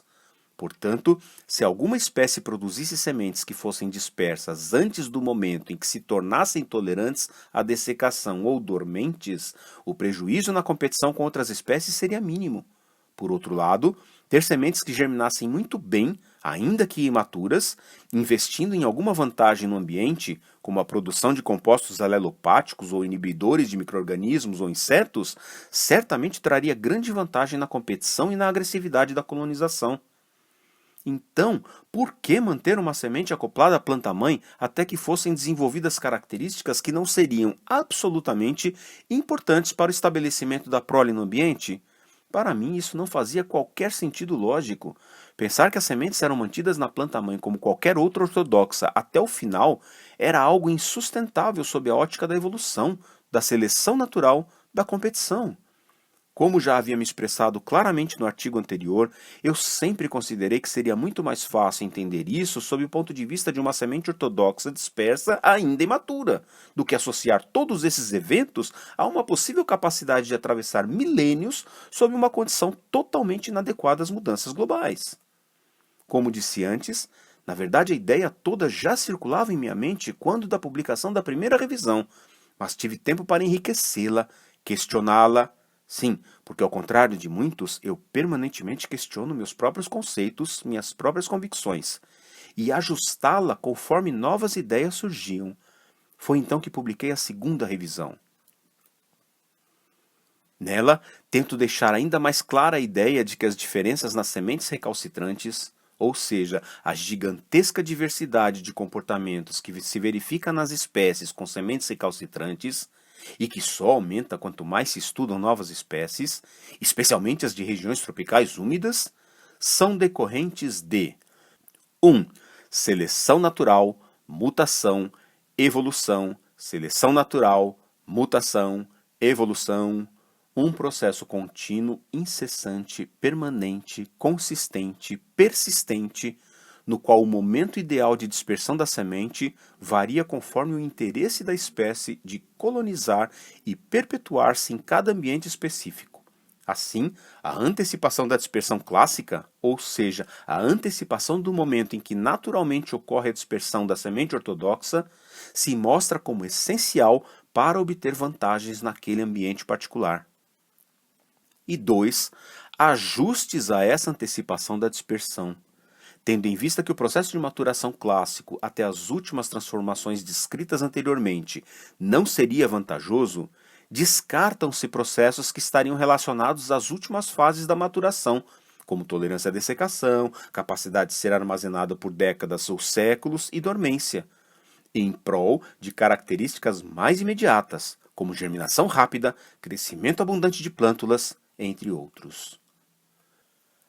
Portanto, se alguma espécie produzisse sementes que fossem dispersas antes do momento em que se tornassem tolerantes à dessecação ou dormentes, o prejuízo na competição com outras espécies seria mínimo. Por outro lado, ter sementes que germinassem muito bem, ainda que imaturas, investindo em alguma vantagem no ambiente, como a produção de compostos alelopáticos ou inibidores de micro-organismos ou insetos, certamente traria grande vantagem na competição e na agressividade da colonização. Então, por que manter uma semente acoplada à planta-mãe até que fossem desenvolvidas características que não seriam absolutamente importantes para o estabelecimento da prole no ambiente? Para mim, isso não fazia qualquer sentido lógico. Pensar que as sementes eram mantidas na planta-mãe como qualquer outra ortodoxa até o final era algo insustentável sob a ótica da evolução, da seleção natural, da competição. Como já havia me expressado claramente no artigo anterior, eu sempre considerei que seria muito mais fácil entender isso sob o ponto de vista de uma semente ortodoxa dispersa ainda imatura, do que associar todos esses eventos a uma possível capacidade de atravessar milênios sob uma condição totalmente inadequada às mudanças globais. Como disse antes, na verdade a ideia toda já circulava em minha mente quando da publicação da primeira revisão, mas tive tempo para enriquecê-la, questioná-la. Sim, porque ao contrário de muitos, eu permanentemente questiono meus próprios conceitos, minhas próprias convicções, e ajustá-la conforme novas ideias surgiam. Foi então que publiquei a segunda revisão. Nela, tento deixar ainda mais clara a ideia de que as diferenças nas sementes recalcitrantes, ou seja, a gigantesca diversidade de comportamentos que se verifica nas espécies com sementes recalcitrantes, e que só aumenta quanto mais se estudam novas espécies, especialmente as de regiões tropicais úmidas, são decorrentes de 1. Seleção natural, mutação, evolução, seleção natural, mutação, evolução, um processo contínuo, incessante, permanente, consistente, persistente, no qual o momento ideal de dispersão da semente varia conforme o interesse da espécie de colonizar e perpetuar-se em cada ambiente específico. Assim, a antecipação da dispersão clássica, ou seja, a antecipação do momento em que naturalmente ocorre a dispersão da semente ortodoxa, se mostra como essencial para obter vantagens naquele ambiente particular. E 2. Ajustes a essa antecipação da dispersão. Tendo em vista que o processo de maturação clássico até as últimas transformações descritas anteriormente não seria vantajoso, descartam-se processos que estariam relacionados às últimas fases da maturação, como tolerância à dessecação, capacidade de ser armazenada por décadas ou séculos e dormência, em prol de características mais imediatas, como germinação rápida, crescimento abundante de plântulas, entre outros.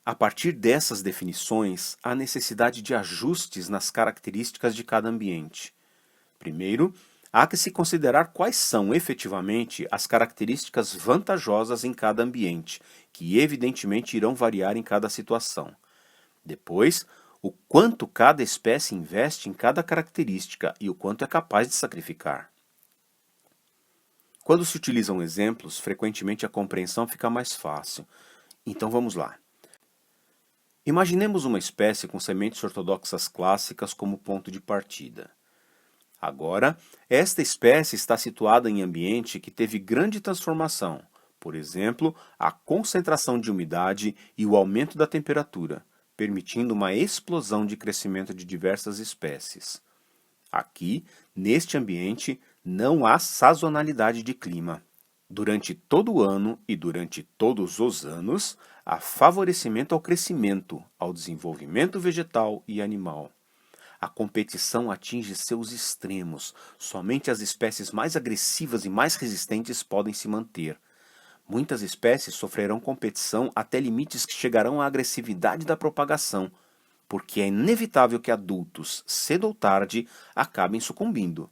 A partir dessas definições, há necessidade de ajustes nas características de cada ambiente. Primeiro, há que se considerar quais são efetivamente as características vantajosas em cada ambiente, que evidentemente irão variar em cada situação. Depois, o quanto cada espécie investe em cada característica e o quanto é capaz de sacrificar. Quando se utilizam exemplos, frequentemente a compreensão fica mais fácil. Então vamos lá. Imaginemos uma espécie com sementes ortodoxas clássicas como ponto de partida. Agora, esta espécie está situada em ambiente que teve grande transformação, por exemplo, a concentração de umidade e o aumento da temperatura, permitindo uma explosão de crescimento de diversas espécies. Aqui, neste ambiente, não há sazonalidade de clima. Durante todo o ano e durante todos os anos, há favorecimento ao crescimento, ao desenvolvimento vegetal e animal. A competição atinge seus extremos. Somente as espécies mais agressivas e mais resistentes podem se manter. Muitas espécies sofrerão competição até limites que chegarão à agressividade da propagação, porque é inevitável que adultos, cedo ou tarde, acabem sucumbindo.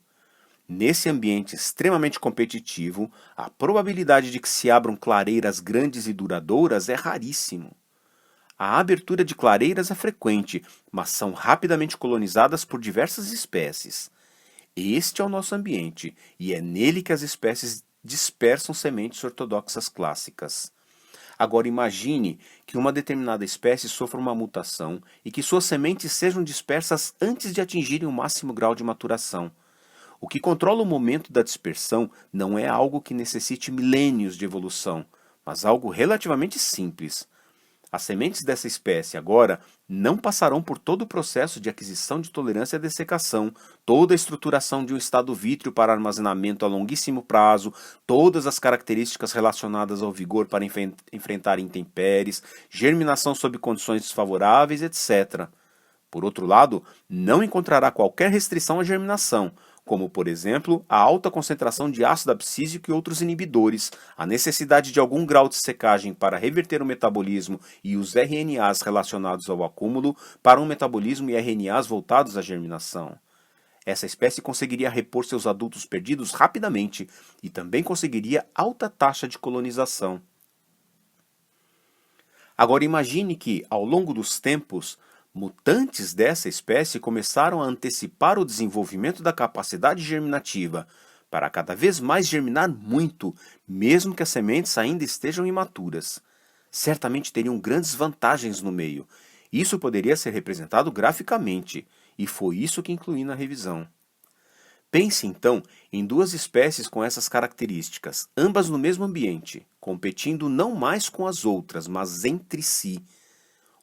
Nesse ambiente extremamente competitivo, a probabilidade de que se abram clareiras grandes e duradouras é raríssimo. A abertura de clareiras é frequente, mas são rapidamente colonizadas por diversas espécies. Este é o nosso ambiente, e é nele que as espécies dispersam sementes ortodoxas clássicas. Agora imagine que uma determinada espécie sofra uma mutação e que suas sementes sejam dispersas antes de atingirem o máximo grau de maturação. O que controla o momento da dispersão não é algo que necessite milênios de evolução, mas algo relativamente simples. As sementes dessa espécie, agora, não passarão por todo o processo de aquisição de tolerância à dessecação, toda a estruturação de um estado vítreo para armazenamento a longuíssimo prazo, todas as características relacionadas ao vigor para enfrentar intempéries, germinação sob condições desfavoráveis, etc. Por outro lado, não encontrará qualquer restrição à germinação, como, por exemplo, a alta concentração de ácido abscísico e outros inibidores, a necessidade de algum grau de secagem para reverter o metabolismo e os RNAs relacionados ao acúmulo para um metabolismo e RNAs voltados à germinação. Essa espécie conseguiria repor seus adultos perdidos rapidamente e também conseguiria alta taxa de colonização. Agora imagine que, ao longo dos tempos, mutantes dessa espécie começaram a antecipar o desenvolvimento da capacidade germinativa, para cada vez mais germinar muito, mesmo que as sementes ainda estejam imaturas. Certamente teriam grandes vantagens no meio. Isso poderia ser representado graficamente, e foi isso que incluí na revisão. Pense então em duas espécies com essas características, ambas no mesmo ambiente, competindo não mais com as outras, mas entre si.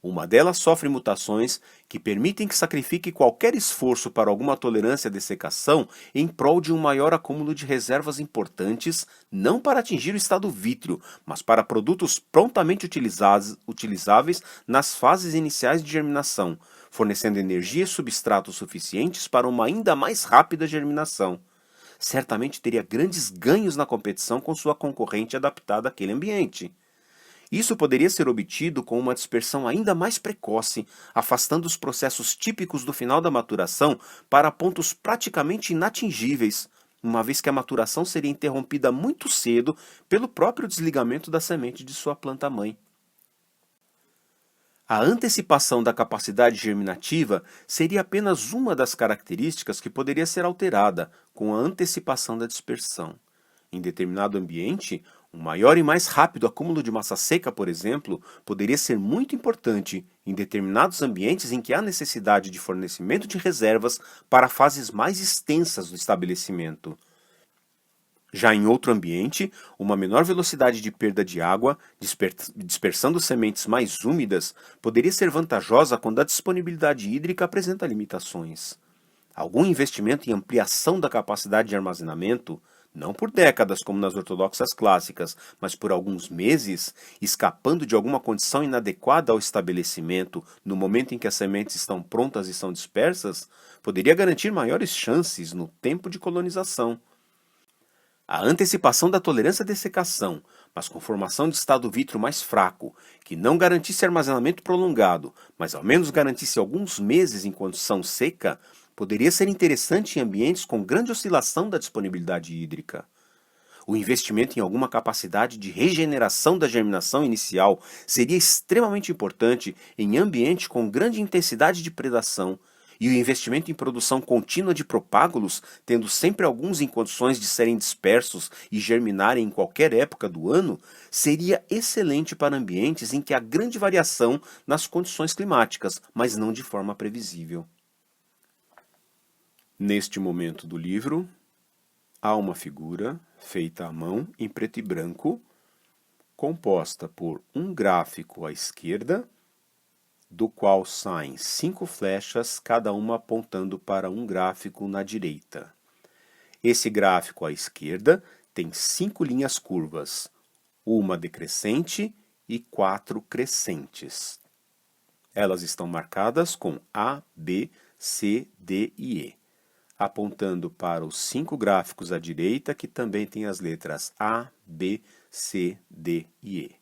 Uma delas sofre mutações que permitem que sacrifique qualquer esforço para alguma tolerância à dessecação em prol de um maior acúmulo de reservas importantes, não para atingir o estado vítreo, mas para produtos prontamente utilizáveis nas fases iniciais de germinação, fornecendo energia e substratos suficientes para uma ainda mais rápida germinação. Certamente teria grandes ganhos na competição com sua concorrente adaptada àquele ambiente. Isso poderia ser obtido com uma dispersão ainda mais precoce, afastando os processos típicos do final da maturação para pontos praticamente inatingíveis, uma vez que a maturação seria interrompida muito cedo pelo próprio desligamento da semente de sua planta-mãe. A antecipação da capacidade germinativa seria apenas uma das características que poderia ser alterada com a antecipação da dispersão. Em determinado ambiente, um maior e mais rápido acúmulo de massa seca, por exemplo, poderia ser muito importante em determinados ambientes em que há necessidade de fornecimento de reservas para fases mais extensas do estabelecimento. Já em outro ambiente, uma menor velocidade de perda de água, dispersando sementes mais úmidas, poderia ser vantajosa quando a disponibilidade hídrica apresenta limitações. Algum investimento em ampliação da capacidade de armazenamento, não por décadas como nas ortodoxas clássicas, mas por alguns meses, escapando de alguma condição inadequada ao estabelecimento no momento em que as sementes estão prontas e são dispersas, poderia garantir maiores chances no tempo de colonização. A antecipação da tolerância à dessecação, mas com formação de estado vítreo mais fraco, que não garantisse armazenamento prolongado, mas ao menos garantisse alguns meses em condição seca, poderia ser interessante em ambientes com grande oscilação da disponibilidade hídrica. O investimento em alguma capacidade de regeneração da germinação inicial seria extremamente importante em ambiente com grande intensidade de predação, e o investimento em produção contínua de propágulos, tendo sempre alguns em condições de serem dispersos e germinarem em qualquer época do ano, seria excelente para ambientes em que há grande variação nas condições climáticas, mas não de forma previsível. Neste momento do livro, há uma figura feita à mão em preto e branco, composta por um gráfico à esquerda, do qual saem 5 flechas, cada uma apontando para um gráfico na direita. Esse gráfico à esquerda tem 5 linhas curvas, uma decrescente e 4 crescentes. Elas estão marcadas com A, B, C, D e E, apontando para os 5 gráficos à direita, que também têm as letras A, B, C, D e E.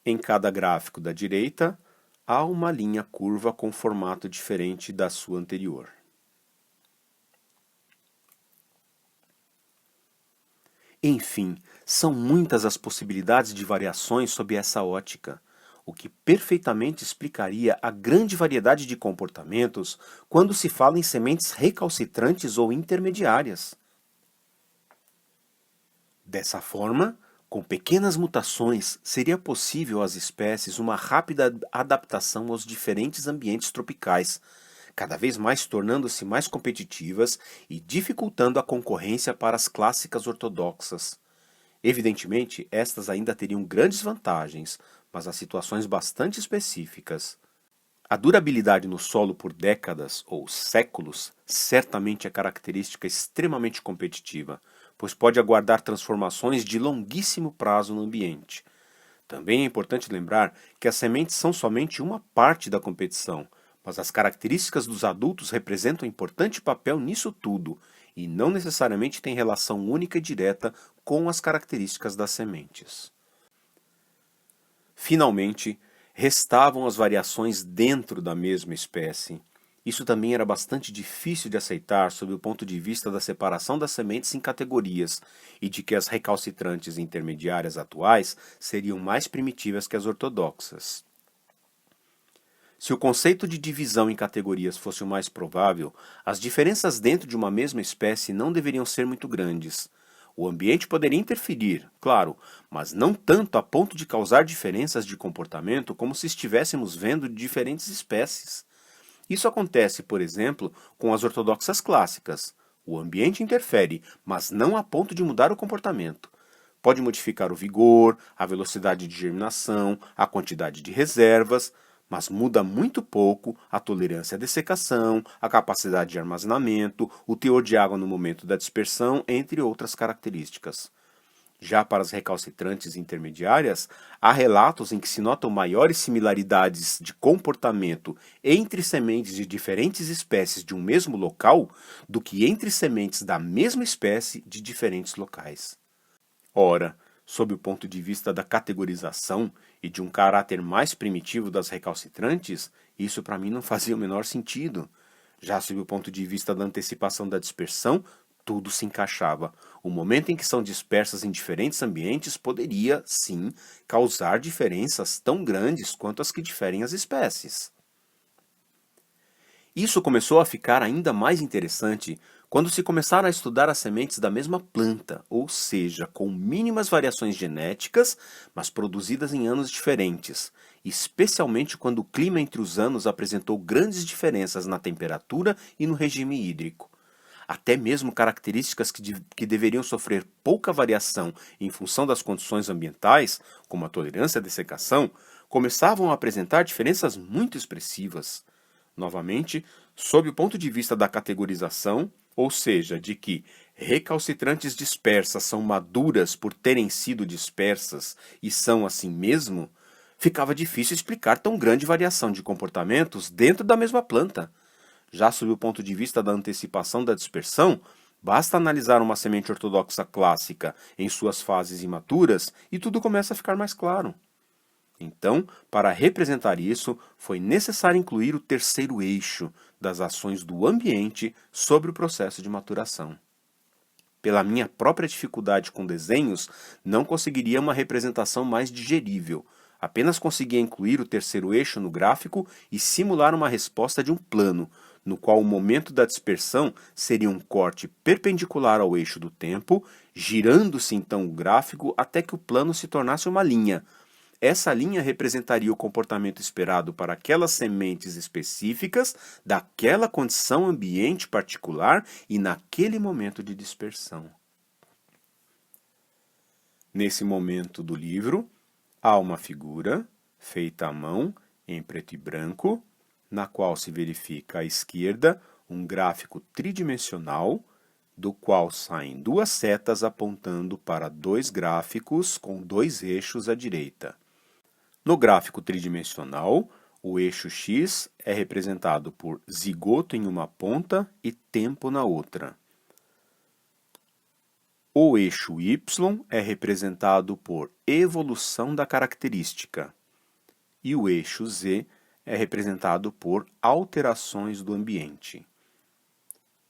Em cada gráfico da direita, há uma linha curva com formato diferente da sua anterior. Enfim, são muitas as possibilidades de variações sob essa ótica, o que perfeitamente explicaria a grande variedade de comportamentos quando se fala em sementes recalcitrantes ou intermediárias. Dessa forma, com pequenas mutações, seria possível às espécies uma rápida adaptação aos diferentes ambientes tropicais, cada vez mais tornando-se mais competitivas e dificultando a concorrência para as clássicas ortodoxas. Evidentemente, estas ainda teriam grandes vantagens, mas há situações bastante específicas. A durabilidade no solo por décadas ou séculos certamente é característica extremamente competitiva, pois pode aguardar transformações de longuíssimo prazo no ambiente. Também é importante lembrar que as sementes são somente uma parte da competição, mas as características dos adultos representam um importante papel nisso tudo, e não necessariamente têm relação única e direta com as características das sementes. Finalmente, restavam as variações dentro da mesma espécie. Isso também era bastante difícil de aceitar sob o ponto de vista da separação das sementes em categorias e de que as recalcitrantes intermediárias atuais seriam mais primitivas que as ortodoxas. Se o conceito de divisão em categorias fosse o mais provável, as diferenças dentro de uma mesma espécie não deveriam ser muito grandes. O ambiente poderia interferir, claro, mas não tanto a ponto de causar diferenças de comportamento como se estivéssemos vendo diferentes espécies. Isso acontece, por exemplo, com as ortodoxas clássicas. O ambiente interfere, mas não a ponto de mudar o comportamento. Pode modificar o vigor, a velocidade de germinação, a quantidade de reservas, mas muda muito pouco a tolerância à dessecação, a capacidade de armazenamento, o teor de água no momento da dispersão, entre outras características. Já para as recalcitrantes intermediárias, há relatos em que se notam maiores similaridades de comportamento entre sementes de diferentes espécies de um mesmo local do que entre sementes da mesma espécie de diferentes locais. Ora, sob o ponto de vista da categorização e de um caráter mais primitivo das recalcitrantes, isso para mim não fazia o menor sentido. Já sob o ponto de vista da antecipação da dispersão, tudo se encaixava. O momento em que são dispersas em diferentes ambientes poderia, sim, causar diferenças tão grandes quanto as que diferem as espécies. Isso começou a ficar ainda mais interessante quando se começaram a estudar as sementes da mesma planta, ou seja, com mínimas variações genéticas, mas produzidas em anos diferentes, especialmente quando o clima entre os anos apresentou grandes diferenças na temperatura e no regime hídrico. Até mesmo características que deveriam sofrer pouca variação em função das condições ambientais, como a tolerância à dessecação, começavam a apresentar diferenças muito expressivas. Novamente, sob o ponto de vista da categorização, ou seja, de que recalcitrantes dispersas são maduras por terem sido dispersas e são assim mesmo, ficava difícil explicar tão grande variação de comportamentos dentro da mesma planta. Já sob o ponto de vista da antecipação da dispersão, basta analisar uma semente ortodoxa clássica em suas fases imaturas e tudo começa a ficar mais claro. Então, para representar isso, foi necessário incluir o terceiro eixo das ações do ambiente sobre o processo de maturação. Pela minha própria dificuldade com desenhos, não conseguiria uma representação mais digerível. Apenas conseguia incluir o terceiro eixo no gráfico e simular uma resposta de um plano, no qual o momento da dispersão seria um corte perpendicular ao eixo do tempo, girando-se então o gráfico até que o plano se tornasse uma linha. Essa linha representaria o comportamento esperado para aquelas sementes específicas, daquela condição ambiente particular e naquele momento de dispersão. Nesse momento do livro, há uma figura feita à mão, em preto e branco, na qual se verifica à esquerda um gráfico tridimensional, do qual saem duas setas apontando para dois gráficos com dois eixos à direita. No gráfico tridimensional, o eixo X é representado por zigoto em uma ponta e tempo na outra. O eixo Y é representado por evolução da característica. E o eixo Z é representado por alterações do ambiente.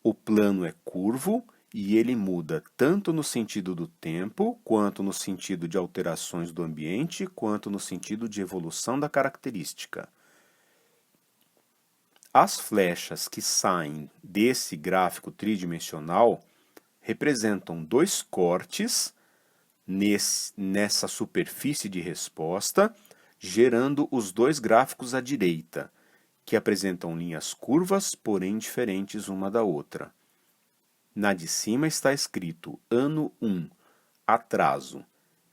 O plano é curvo e ele muda tanto no sentido do tempo, quanto no sentido de alterações do ambiente, quanto no sentido de evolução da característica. As flechas que saem desse gráfico tridimensional representam dois cortes nessa superfície de resposta, gerando os dois gráficos à direita, que apresentam linhas curvas, porém diferentes uma da outra. Na de cima está escrito ano 1, atraso,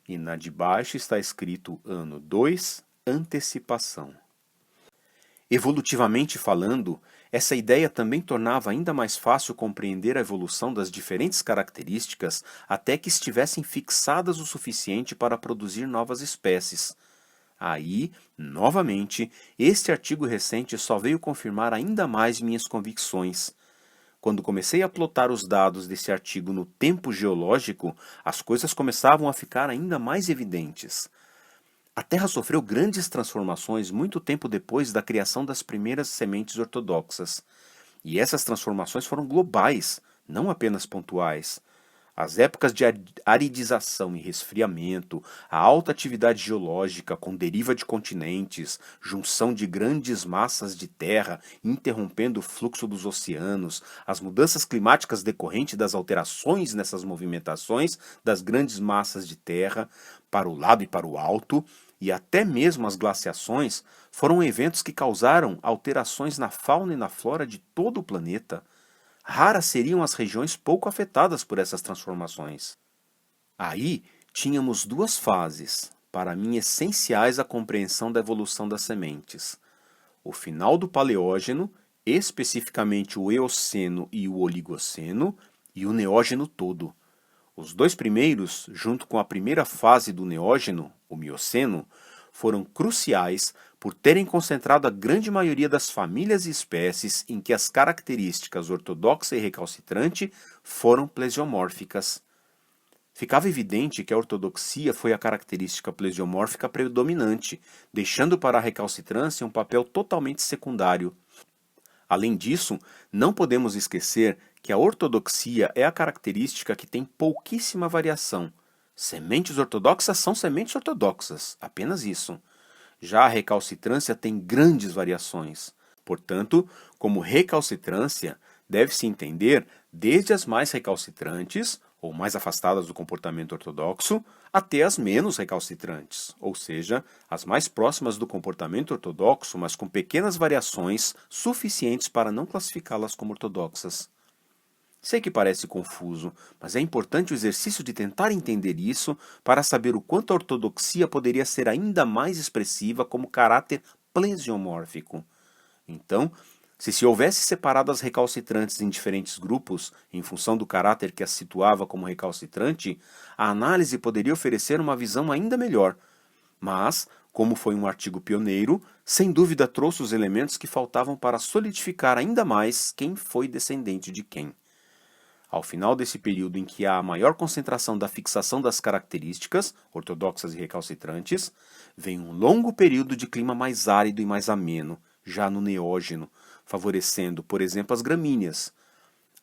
e na de baixo está escrito ano 2, antecipação. Evolutivamente falando, essa ideia também tornava ainda mais fácil compreender a evolução das diferentes características até que estivessem fixadas o suficiente para produzir novas espécies. Aí, novamente, este artigo recente só veio confirmar ainda mais minhas convicções. Quando comecei a plotar os dados desse artigo no tempo geológico, as coisas começavam a ficar ainda mais evidentes. A Terra sofreu grandes transformações muito tempo depois da criação das primeiras sementes ortodoxas. E essas transformações foram globais, não apenas pontuais. As épocas de aridização e resfriamento, a alta atividade geológica com deriva de continentes, junção de grandes massas de terra interrompendo o fluxo dos oceanos, as mudanças climáticas decorrentes das alterações nessas movimentações das grandes massas de terra para o lado e para o alto, e até mesmo as glaciações, foram eventos que causaram alterações na fauna e na flora de todo o planeta. Raras seriam as regiões pouco afetadas por essas transformações. Aí tínhamos duas fases, para mim essenciais à compreensão da evolução das sementes. O final do Paleógeno, especificamente o Eoceno e o Oligoceno, e o Neógeno todo. Os dois primeiros, junto com a primeira fase do Neógeno, o Mioceno, foram cruciais por terem concentrado a grande maioria das famílias e espécies em que as características ortodoxa e recalcitrante foram plesiomórficas. ficava evidente que a ortodoxia foi a característica plesiomórfica predominante, deixando para a recalcitrância um papel totalmente secundário. Além disso, não podemos esquecer que a ortodoxia é a característica que tem pouquíssima variação. Sementes ortodoxas são sementes ortodoxas, apenas isso. Já a recalcitrância tem grandes variações. Portanto, como recalcitrância, deve-se entender desde as mais recalcitrantes, ou mais afastadas do comportamento ortodoxo, até as menos recalcitrantes, ou seja, as mais próximas do comportamento ortodoxo, mas com pequenas variações suficientes para não classificá-las como ortodoxas. Sei que parece confuso, mas é importante o exercício de tentar entender isso para saber o quanto a ortodoxia poderia ser ainda mais expressiva como caráter plesiomórfico. Então, se houvesse separado as recalcitrantes em diferentes grupos, em função do caráter que as situava como recalcitrante, a análise poderia oferecer uma visão ainda melhor. Mas, como foi um artigo pioneiro, sem dúvida trouxe os elementos que faltavam para solidificar ainda mais quem foi descendente de quem. Ao final desse período em que há a maior concentração da fixação das características, ortodoxas e recalcitrantes, vem um longo período de clima mais árido e mais ameno, já no Neógeno, favorecendo, por exemplo, as gramíneas.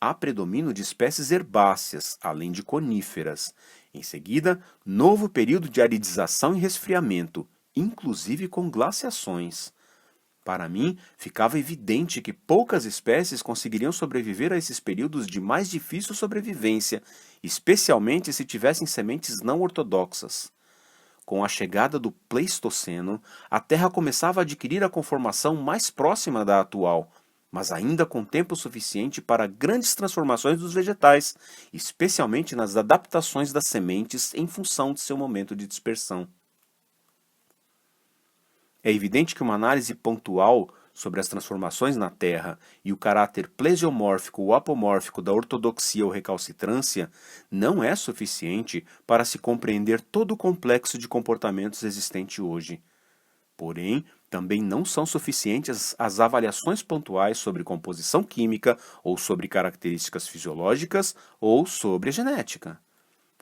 Há predomínio de espécies herbáceas, além de coníferas. Em seguida, novo período de aridização e resfriamento, inclusive com glaciações. Para mim, ficava evidente que poucas espécies conseguiriam sobreviver a esses períodos de mais difícil sobrevivência, especialmente se tivessem sementes não ortodoxas. Com a chegada do Pleistoceno, a Terra começava a adquirir a conformação mais próxima da atual, mas ainda com tempo suficiente para grandes transformações dos vegetais, especialmente nas adaptações das sementes em função de seu momento de dispersão. É evidente que uma análise pontual sobre as transformações na Terra e o caráter plesiomórfico ou apomórfico da ortodoxia ou recalcitrância não é suficiente para se compreender todo o complexo de comportamentos existente hoje. Porém, também não são suficientes as avaliações pontuais sobre composição química ou sobre características fisiológicas ou sobre a genética.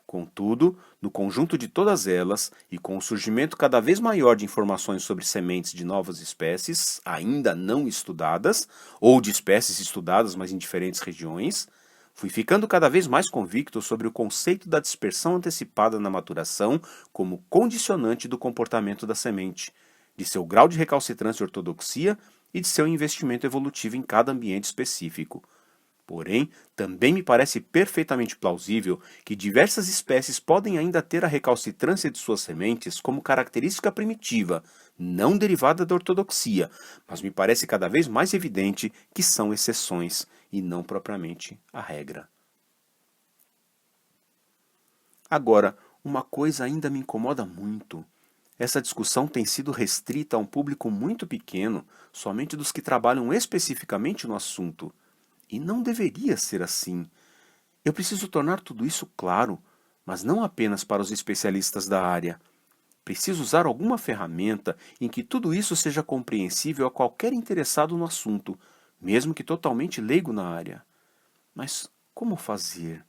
Contudo, no conjunto de todas elas, e com o surgimento cada vez maior de informações sobre sementes de novas espécies, ainda não estudadas, ou de espécies estudadas, mas em diferentes regiões, fui ficando cada vez mais convicto sobre o conceito da dispersão antecipada na maturação como condicionante do comportamento da semente, de seu grau de recalcitrância e ortodoxia e de seu investimento evolutivo em cada ambiente específico. Porém, também me parece perfeitamente plausível que diversas espécies podem ainda ter a recalcitrância de suas sementes como característica primitiva, não derivada da ortodoxia, mas me parece cada vez mais evidente que são exceções e não propriamente a regra. Agora, uma coisa ainda me incomoda muito. Essa discussão tem sido restrita a um público muito pequeno, somente dos que trabalham especificamente no assunto. E não deveria ser assim. Eu preciso tornar tudo isso claro, mas não apenas para os especialistas da área. Preciso usar alguma ferramenta em que tudo isso seja compreensível a qualquer interessado no assunto, mesmo que totalmente leigo na área. Mas como fazer?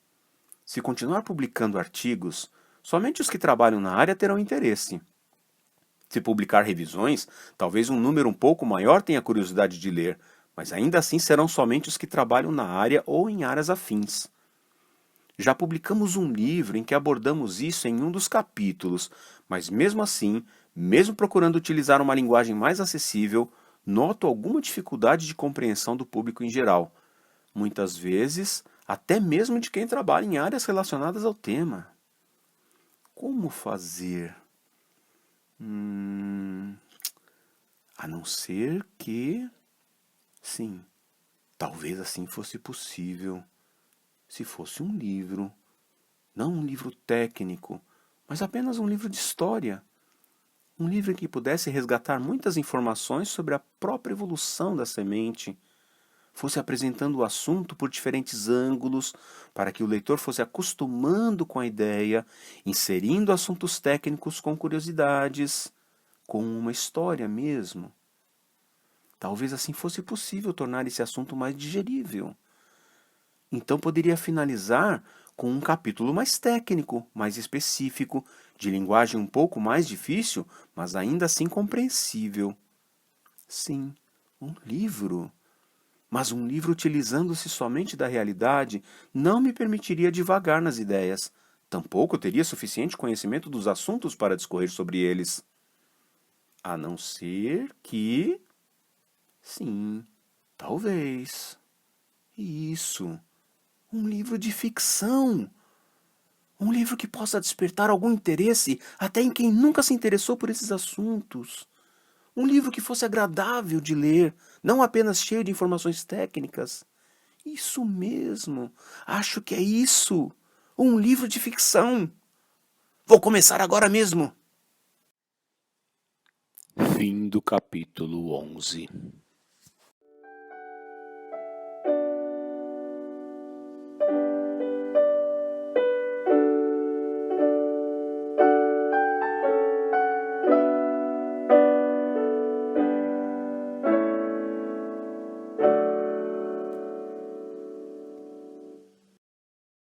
Se continuar publicando artigos, somente os que trabalham na área terão interesse. Se publicar revisões, talvez um número um pouco maior tenha curiosidade de ler, mas ainda assim serão somente os que trabalham na área ou em áreas afins. Já publicamos um livro em que abordamos isso em um dos capítulos, mas mesmo assim, mesmo procurando utilizar uma linguagem mais acessível, noto alguma dificuldade de compreensão do público em geral. Muitas vezes, até mesmo de quem trabalha em áreas relacionadas ao tema. Como fazer? A não ser que... Sim, talvez assim fosse possível, se fosse um livro, não um livro técnico, mas apenas um livro de história. Um livro que pudesse resgatar muitas informações sobre a própria evolução da semente, fosse apresentando o assunto por diferentes ângulos, para que o leitor fosse acostumando com a ideia, inserindo assuntos técnicos com curiosidades, com uma história mesmo. Talvez assim fosse possível tornar esse assunto mais digerível. Então poderia finalizar com um capítulo mais técnico, mais específico, de linguagem um pouco mais difícil, mas ainda assim compreensível. Sim, um livro. Mas um livro utilizando-se somente da realidade não me permitiria divagar nas ideias. Tampouco teria suficiente conhecimento dos assuntos para discorrer sobre eles. A não ser que... Sim, talvez. Isso. Um livro de ficção. Um livro que possa despertar algum interesse até em quem nunca se interessou por esses assuntos. Um livro que fosse agradável de ler, não apenas cheio de informações técnicas. Isso mesmo. Acho que é isso. Um livro de ficção. Vou começar agora mesmo. Fim do capítulo 11.